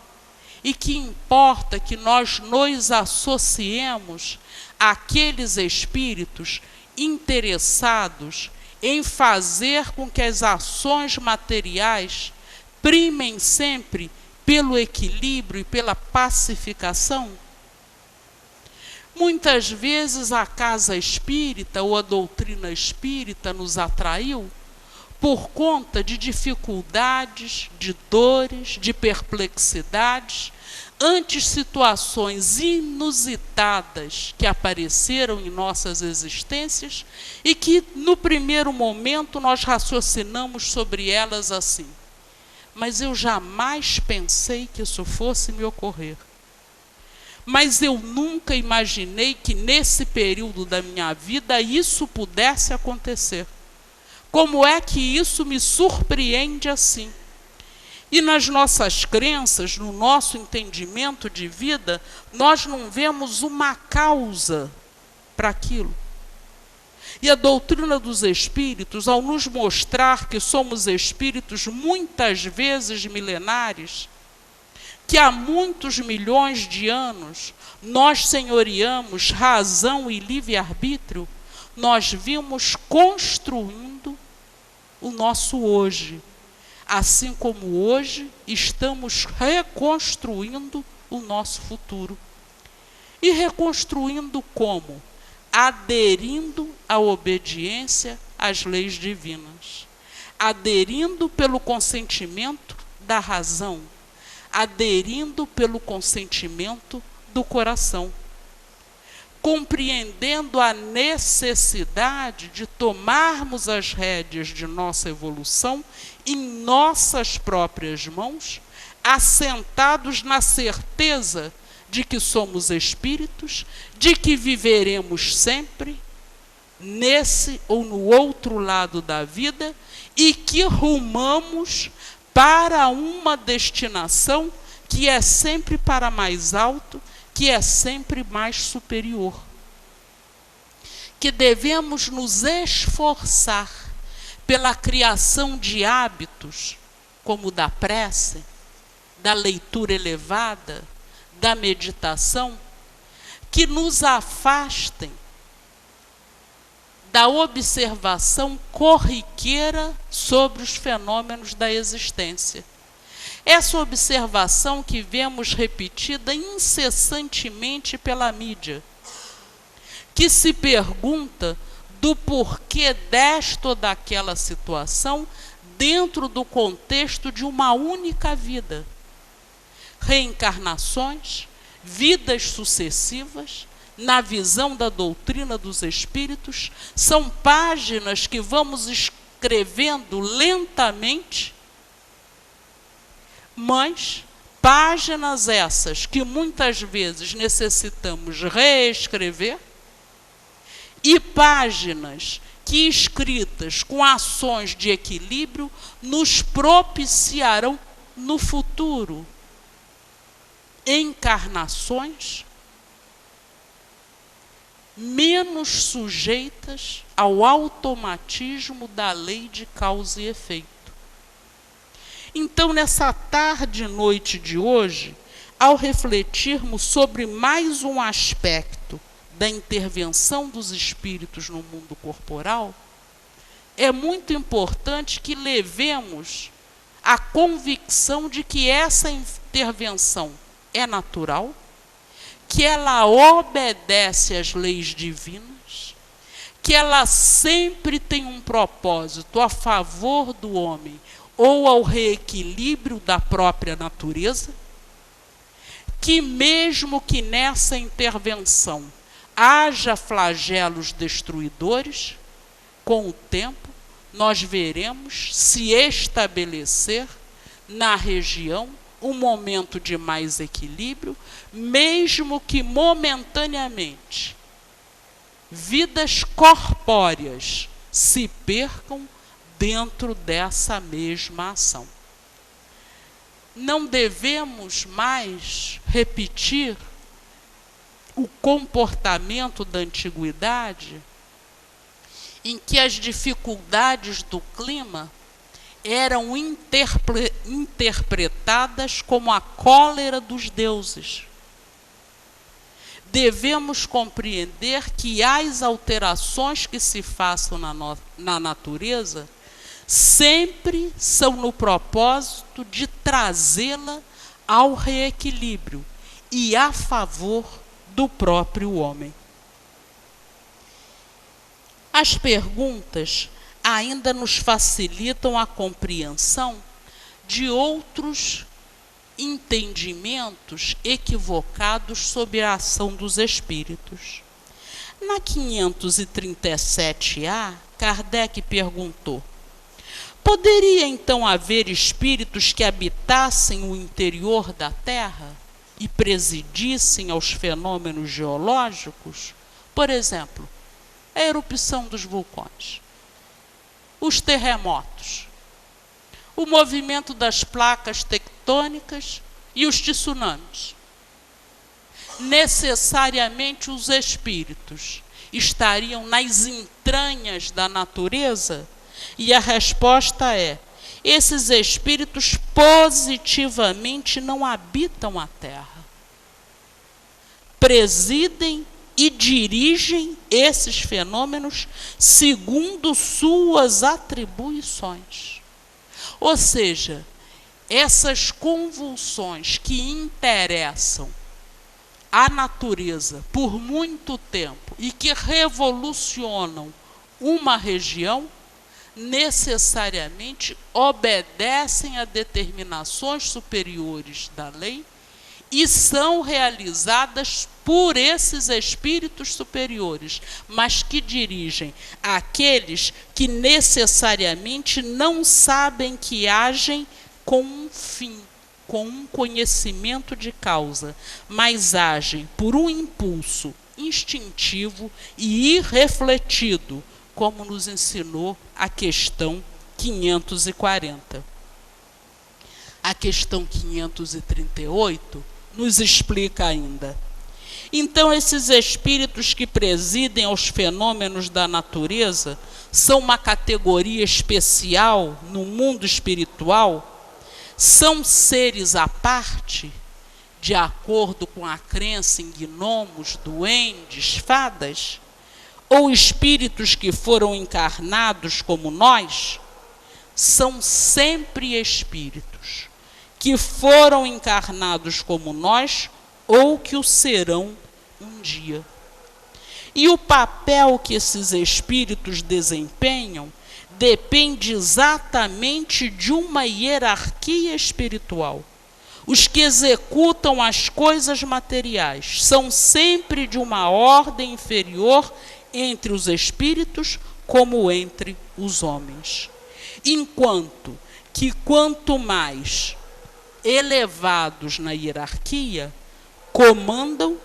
e que importa que nós nos associemos àqueles espíritos interessados em fazer com que as ações materiais primem sempre pelo equilíbrio e pela pacificação. Muitas vezes a casa espírita ou a doutrina espírita nos atraiu por conta de dificuldades, de dores, de perplexidades, ante situações inusitadas que apareceram em nossas existências e que, no primeiro momento, nós raciocinamos sobre elas assim: mas eu jamais pensei que isso fosse me ocorrer. Mas eu nunca imaginei que nesse período da minha vida isso pudesse acontecer. Como é que isso me surpreende assim? E nas nossas crenças, no nosso entendimento de vida, nós não vemos uma causa para aquilo. E a doutrina dos espíritos, ao nos mostrar que somos espíritos muitas vezes milenares, que há muitos milhões de anos nós senhoreamos razão e livre-arbítrio, nós vimos construindo o nosso hoje. Assim como hoje estamos reconstruindo o nosso futuro. E reconstruindo como? Aderindo à obediência às leis divinas. Aderindo pelo consentimento da razão. Aderindo pelo consentimento do coração. Compreendendo a necessidade de tomarmos as rédeas de nossa evolução em nossas próprias mãos, assentados na certeza de que somos espíritos, de que viveremos sempre nesse ou no outro lado da vida e que rumamos para uma destinação que é sempre para mais alto, que é sempre mais superior. Que devemos nos esforçar pela criação de hábitos, como o da prece, da leitura elevada, da meditação, que nos afastem da observação corriqueira sobre os fenômenos da existência. Essa observação que vemos repetida incessantemente pela mídia, que se pergunta do porquê desta ou daquela situação dentro do contexto de uma única vida. Reencarnações, vidas sucessivas, na visão da doutrina dos espíritos, são páginas que vamos escrevendo lentamente, mas páginas essas que muitas vezes necessitamos reescrever, e páginas que, escritas com ações de equilíbrio, nos propiciarão no futuro encarnações menos sujeitas ao automatismo da lei de causa e efeito. Então, nessa tarde e noite de hoje, ao refletirmos sobre mais um aspecto da intervenção dos espíritos no mundo corporal, é muito importante que levemos a convicção de que essa intervenção é natural, que ela obedece às leis divinas, que ela sempre tem um propósito a favor do homem ou ao reequilíbrio da própria natureza, que mesmo que nessa intervenção haja flagelos destruidores, com o tempo nós veremos se estabelecer na região um momento de mais equilíbrio, mesmo que momentaneamente vidas corpóreas se percam dentro dessa mesma ação. Não devemos mais repetir o comportamento da antiguidade, em que as dificuldades do clima eram interpretadas como a cólera dos deuses. Devemos compreender que as alterações que se façam na natureza sempre são no propósito de trazê-la ao reequilíbrio e a favor do próprio homem. As perguntas ainda nos facilitam a compreensão de outros entendimentos equivocados sobre a ação dos espíritos. Na 537A, Kardec perguntou: poderia então haver espíritos que habitassem o interior da Terra e presidissem aos fenômenos geológicos? Por exemplo, a erupção dos vulcões, os terremotos, o movimento das placas tectônicas e os tsunamis. Necessariamente os espíritos estariam nas entranhas da natureza? E a resposta é: esses espíritos positivamente não habitam a Terra. Presidem e dirigem esses fenômenos segundo suas atribuições. Ou seja, essas convulsões que interessam a natureza por muito tempo e que revolucionam uma região, necessariamente obedecem a determinações superiores da lei e são realizadas por esses espíritos superiores, mas que dirigem aqueles que necessariamente não sabem que agem com um fim, com um conhecimento de causa, mas agem por um impulso instintivo e irrefletido, como nos ensinou a questão 540. A questão 538 nos explica ainda: então, esses espíritos que presidem aos fenômenos da natureza são uma categoria especial no mundo espiritual? São seres à parte, de acordo com a crença em gnomos, duendes, fadas? Ou espíritos que foram encarnados como nós? São sempre espíritos que foram encarnados como nós ou que o serão um dia. E o papel que esses espíritos desempenham depende exatamente de uma hierarquia espiritual. Os que executam as coisas materiais são sempre de uma ordem inferior entre os espíritos como entre os homens. Enquanto que quanto mais elevados na hierarquia, comandam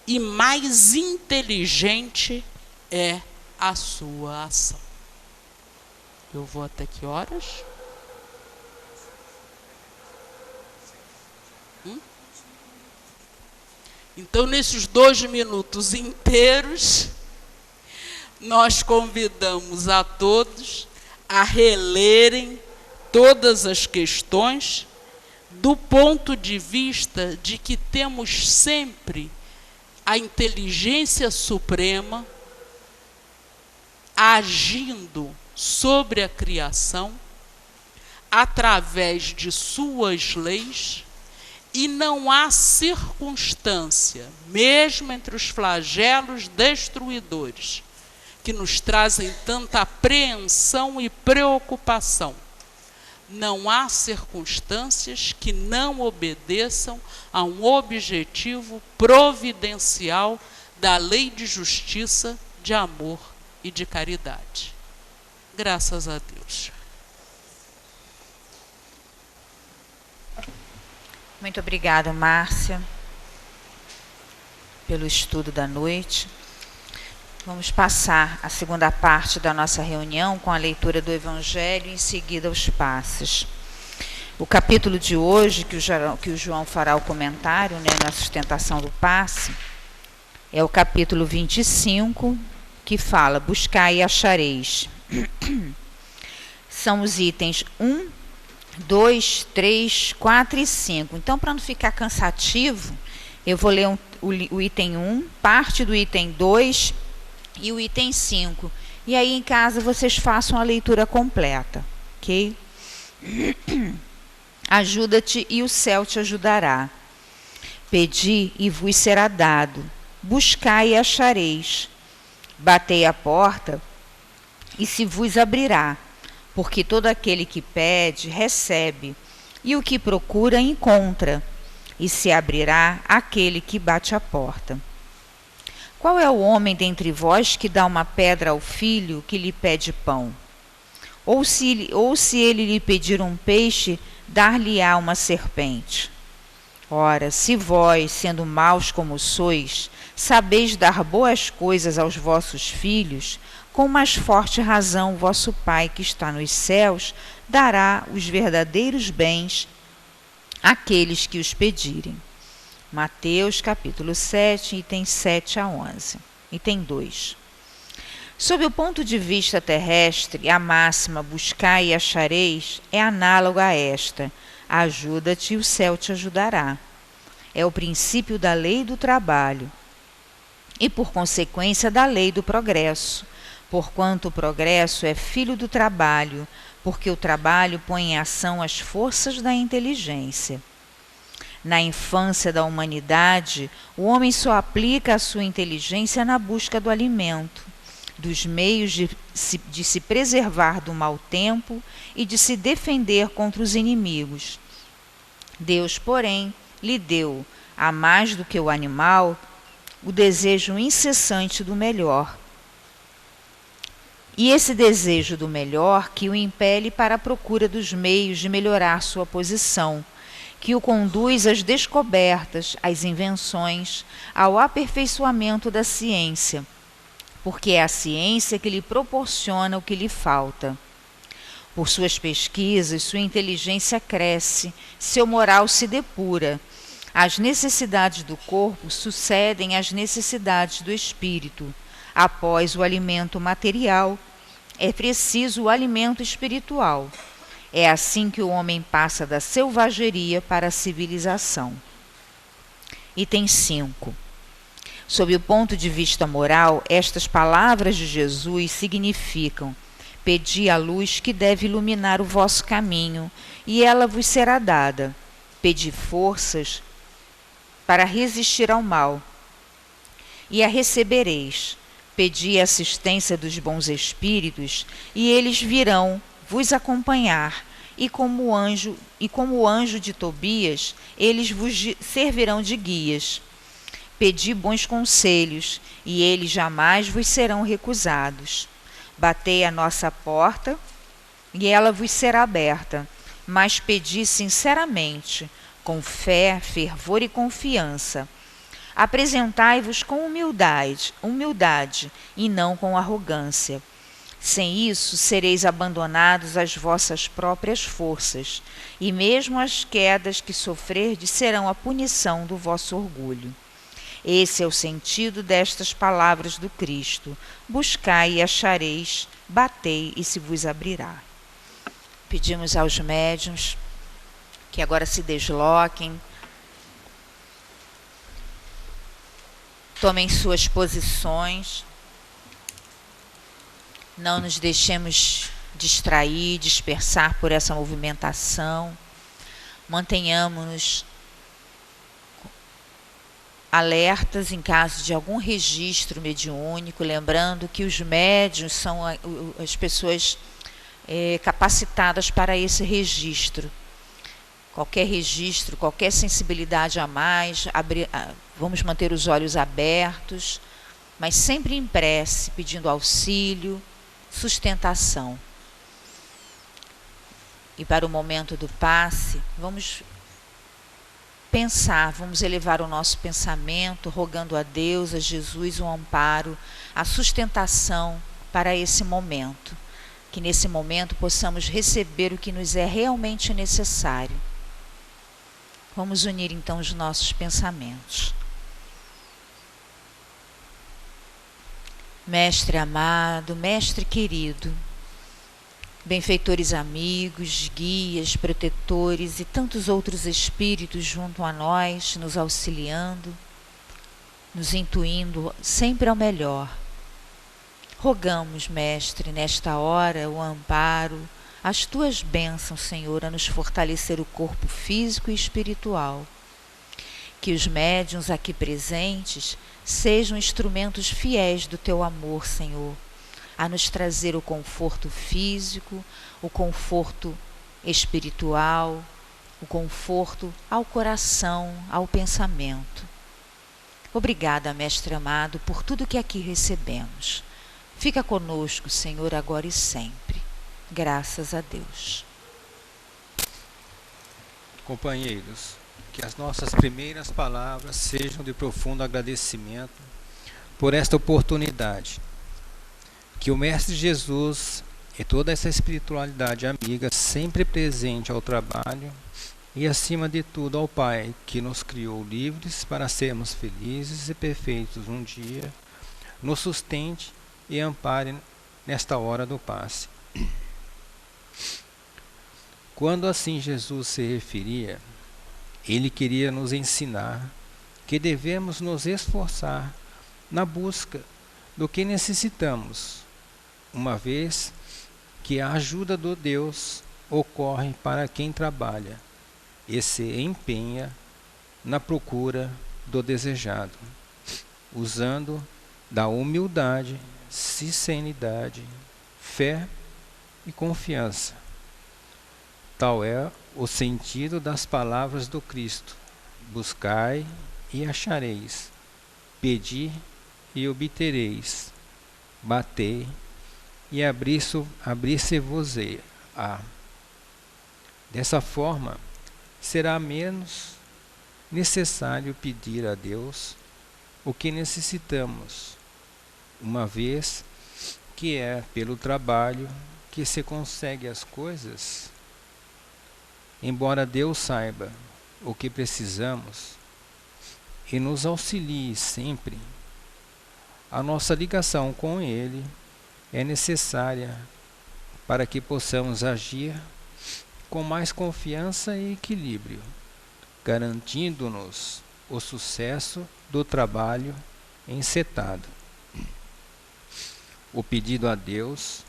e mais inteligente é a sua ação. Eu vou até que horas? Então, nesses 2 minutos inteiros, nós convidamos a todos a relerem todas as questões do ponto de vista de que temos sempre a inteligência suprema agindo sobre a criação através de suas leis, e não há circunstância, mesmo entre os flagelos destruidores, que nos trazem tanta apreensão e preocupação. Não há circunstâncias que não obedeçam a um objetivo providencial da lei de justiça, de amor e de caridade. Graças a Deus. Muito obrigada, Márcia, pelo estudo da noite. Vamos passar a segunda parte da nossa reunião com a leitura do Evangelho e em seguida os passes. O capítulo de hoje, que o João fará o comentário, né, na sustentação do passe, é o capítulo 25, que fala: buscai e achareis. São os itens 1, 2, 3, 4 e 5. Então, para não ficar cansativo, eu vou ler o item 1, parte do item 2 e o item 5. E aí, em casa, vocês façam a leitura completa, ok? Ajuda-te e o céu te ajudará. Pedi e vos será dado. Buscai e achareis. Batei a porta e se vos abrirá. Porque todo aquele que pede, recebe. e o que procura encontra, e se abrirá àquele que bate à porta. Qual é o homem dentre vós que dá uma pedra ao filho que lhe pede pão? Ou se ele lhe pedir um peixe, dar-lhe-á uma serpente? Ora, se vós, sendo maus como sois, sabeis dar boas coisas aos vossos filhos, com mais forte razão vosso Pai que está nos céus dará os verdadeiros bens àqueles que os pedirem. Mateus capítulo 7, itens 7 a 11. Item 2. Sob o ponto de vista terrestre, a máxima buscai e achareis é análoga a esta: ajuda-te e o céu te ajudará. É o princípio da lei do trabalho e, por consequência, da lei do progresso, porquanto o progresso é filho do trabalho, porque o trabalho põe em ação as forças da inteligência. Na infância da humanidade, o homem só aplica a sua inteligência na busca do alimento, dos meios de se preservar do mau tempo e de se defender contra os inimigos. Deus, porém, lhe deu, a mais do que o animal, o desejo incessante do melhor. E esse desejo do melhor que o impele para a procura dos meios de melhorar sua posição, que o conduz às descobertas, às invenções, ao aperfeiçoamento da ciência, porque é a ciência que lhe proporciona o que lhe falta. Por suas pesquisas, sua inteligência cresce, seu moral se depura. As necessidades do corpo sucedem às necessidades do espírito. Após o alimento material, é preciso o alimento espiritual. É assim que o homem passa da selvageria para a civilização. Item 5. Sob o ponto de vista moral, estas palavras de Jesus significam: pedi a luz que deve iluminar o vosso caminho, e ela vos será dada. Pedi forças para resistir ao mal, e a recebereis. Pedi a assistência dos bons espíritos, e eles virão vos acompanhar, e como o anjo de Tobias, eles vos servirão de guias. Pedi bons conselhos, e eles jamais vos serão recusados. Batei à nossa porta, e ela vos será aberta, mas pedi sinceramente, com fé, fervor e confiança. Apresentai-vos com humildade, e não com arrogância. Sem isso, sereis abandonados às vossas próprias forças, e mesmo as quedas que sofrerdes serão a punição do vosso orgulho. Esse é o sentido destas palavras do Cristo: buscai e achareis, batei e se vos abrirá. Pedimos aos médiuns que agora se desloquem, tomem suas posições, não nos deixemos distrair, dispersar por essa movimentação, mantenhamos-nos alertas em caso de algum registro mediúnico, lembrando que os médiuns são as pessoas capacitadas para esse registro. Qualquer registro, qualquer sensibilidade a mais, vamos manter os olhos abertos, mas sempre em prece, pedindo auxílio, sustentação. E para o momento do passe, vamos pensar, vamos elevar o nosso pensamento, rogando a Deus, a Jesus, o amparo, a sustentação para esse momento. Que nesse momento possamos receber o que nos é realmente necessário. Vamos unir então os nossos pensamentos. Mestre amado, Mestre querido, benfeitores amigos, guias, protetores e tantos outros espíritos junto a nós, nos auxiliando, nos intuindo sempre ao melhor. Rogamos, Mestre, nesta hora o amparo, as tuas bênçãos, Senhor, a nos fortalecer o corpo físico e espiritual. Que os médiuns aqui presentes sejam instrumentos fiéis do teu amor, Senhor, a nos trazer o conforto físico, o conforto espiritual, o conforto ao coração, ao pensamento. Obrigada, Mestre amado, por tudo que aqui recebemos. Fica conosco, Senhor, agora e sempre. Graças a Deus. Companheiros, que as nossas primeiras palavras sejam de profundo agradecimento por esta oportunidade. Que o Mestre Jesus e toda essa espiritualidade amiga sempre presente ao trabalho e, acima de tudo, ao Pai, que nos criou livres para sermos felizes e perfeitos um dia, nos sustente e ampare nesta hora do passe. Quando assim Jesus se referia, ele queria nos ensinar que devemos nos esforçar na busca do que necessitamos, uma vez que a ajuda do Deus ocorre para quem trabalha e se empenha na procura do desejado, usando da humildade, sinceridade, fé e confiança. Tal é o sentido das palavras do Cristo: buscai e achareis, pedi e obtereis, batei e abrir-se-vos-á. Dessa forma, será menos necessário pedir a Deus o que necessitamos, uma vez que é pelo trabalho que se consegue as coisas. Embora Deus saiba o que precisamos e nos auxilie sempre, a nossa ligação com Ele é necessária para que possamos agir com mais confiança e equilíbrio, garantindo-nos o sucesso do trabalho encetado. O pedido a Deus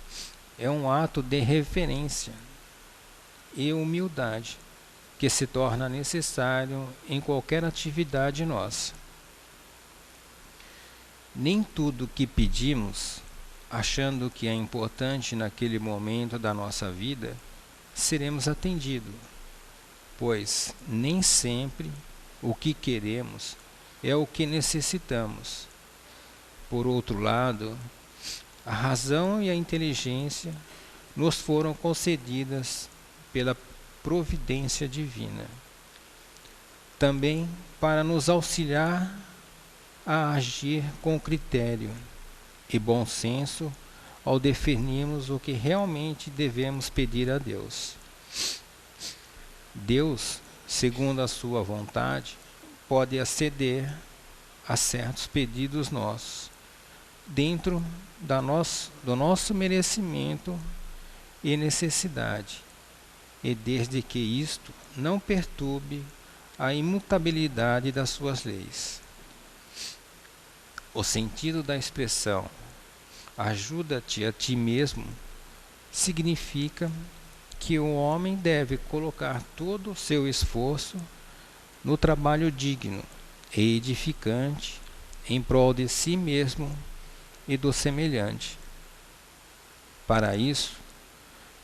é um ato de reverência e humildade que se torna necessário em qualquer atividade nossa. Nem tudo que pedimos, achando que é importante naquele momento da nossa vida, seremos atendidos, pois nem sempre o que queremos é o que necessitamos. Por outro lado, a razão e a inteligência nos foram concedidas pela providência divina, também para nos auxiliar a agir com critério e bom senso ao definirmos o que realmente devemos pedir a Deus. Deus, segundo a sua vontade, pode aceder a certos pedidos nossos, dentro do nosso merecimento e necessidade, e desde que isto não perturbe a imutabilidade das suas leis. O sentido da expressão "ajuda-te a ti mesmo" significa que o homem deve colocar todo o seu esforço no trabalho digno e edificante em prol de si mesmo e do semelhante. Para isso,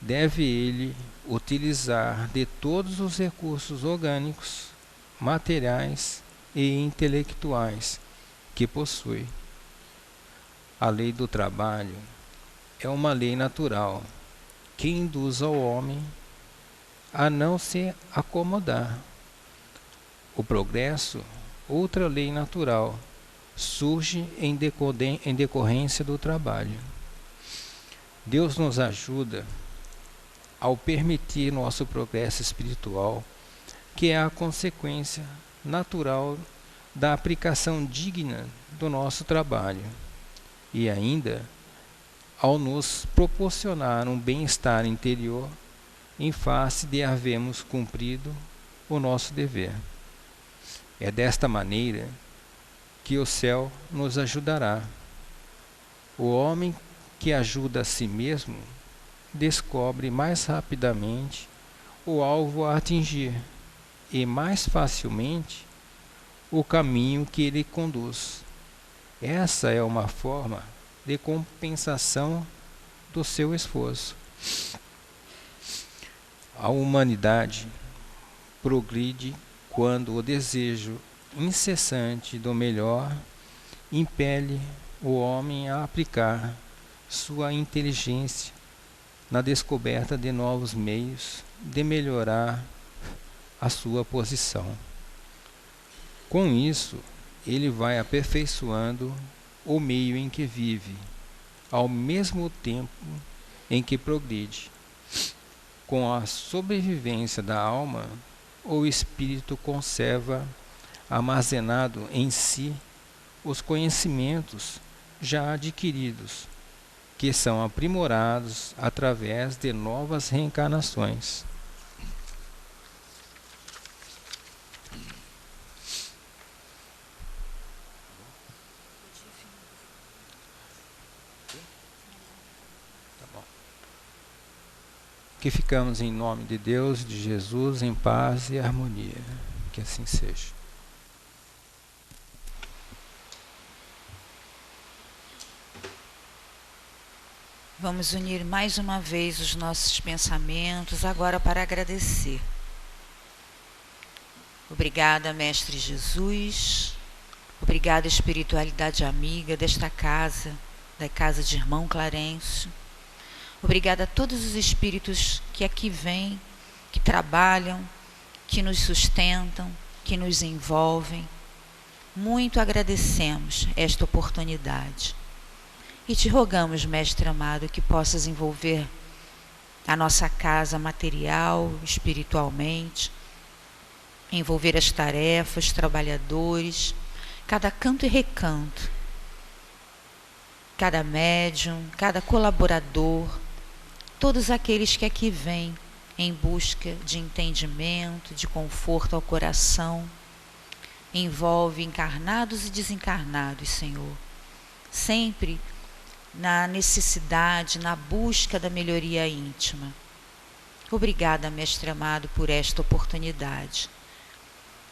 deve ele utilizar de todos os recursos orgânicos, materiais e intelectuais que possui. A lei do trabalho é uma lei natural que induz ao homem a não se acomodar. O progresso, outra lei natural, surge em decorrência do trabalho. Deus nos ajuda ao permitir nosso progresso espiritual, que é a consequência natural da aplicação digna do nosso trabalho, e ainda ao nos proporcionar um bem-estar interior em face de havermos cumprido o nosso dever. É desta maneira que o céu nos ajudará. O homem que ajuda a si mesmo descobre mais rapidamente o alvo a atingir e mais facilmente o caminho que ele conduz. Essa é uma forma de compensação do seu esforço. A humanidade progride quando o desejo incessante do melhor impele o homem a aplicar sua inteligência na descoberta de novos meios de melhorar a sua posição. Com isso, ele vai aperfeiçoando o meio em que vive, ao mesmo tempo em que progride. Com a sobrevivência da alma, o espírito conserva armazenado em si os conhecimentos já adquiridos, que são aprimorados através de novas reencarnações. Que ficamos em nome de Deus, de Jesus, em paz e harmonia. Que assim seja. Vamos unir mais uma vez os nossos pensamentos agora para agradecer. Obrigada, Mestre Jesus. Obrigada, espiritualidade amiga desta casa, da casa de Irmão Clarencio. Obrigada a todos os espíritos que aqui vêm, que trabalham, que nos sustentam, que nos envolvem. Muito agradecemos esta oportunidade. E te rogamos, Mestre amado, que possas envolver a nossa casa material, espiritualmente, envolver as tarefas, trabalhadores, cada canto e recanto, cada médium, cada colaborador, todos aqueles que aqui vêm em busca de entendimento, de conforto ao coração. Envolve encarnados e desencarnados, Senhor, sempre na necessidade, na busca da melhoria íntima. Obrigada, Mestre amado, por esta oportunidade.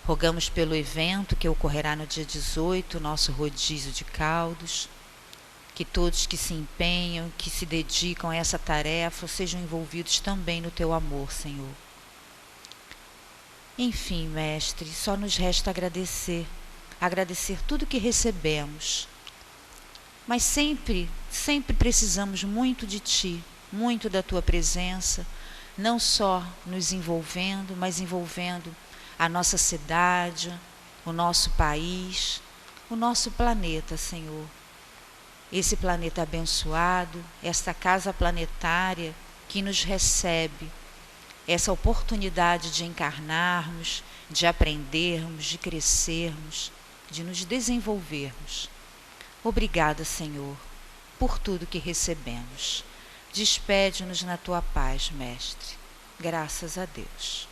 Rogamos pelo evento que ocorrerá no dia 18, nosso rodízio de caldos, que todos que se empenham, que se dedicam a essa tarefa, sejam envolvidos também no teu amor, Senhor. Enfim, Mestre, só nos resta agradecer tudo que recebemos. Mas sempre precisamos muito de Ti, muito da Tua presença, não só nos envolvendo, mas envolvendo a nossa cidade, o nosso país, o nosso planeta, Senhor. Esse planeta abençoado, esta casa planetária que nos recebe essa oportunidade de encarnarmos, de aprendermos, de crescermos, de nos desenvolvermos. Obrigada, Senhor, por tudo que recebemos. Despede-nos na Tua paz, Mestre. Graças a Deus.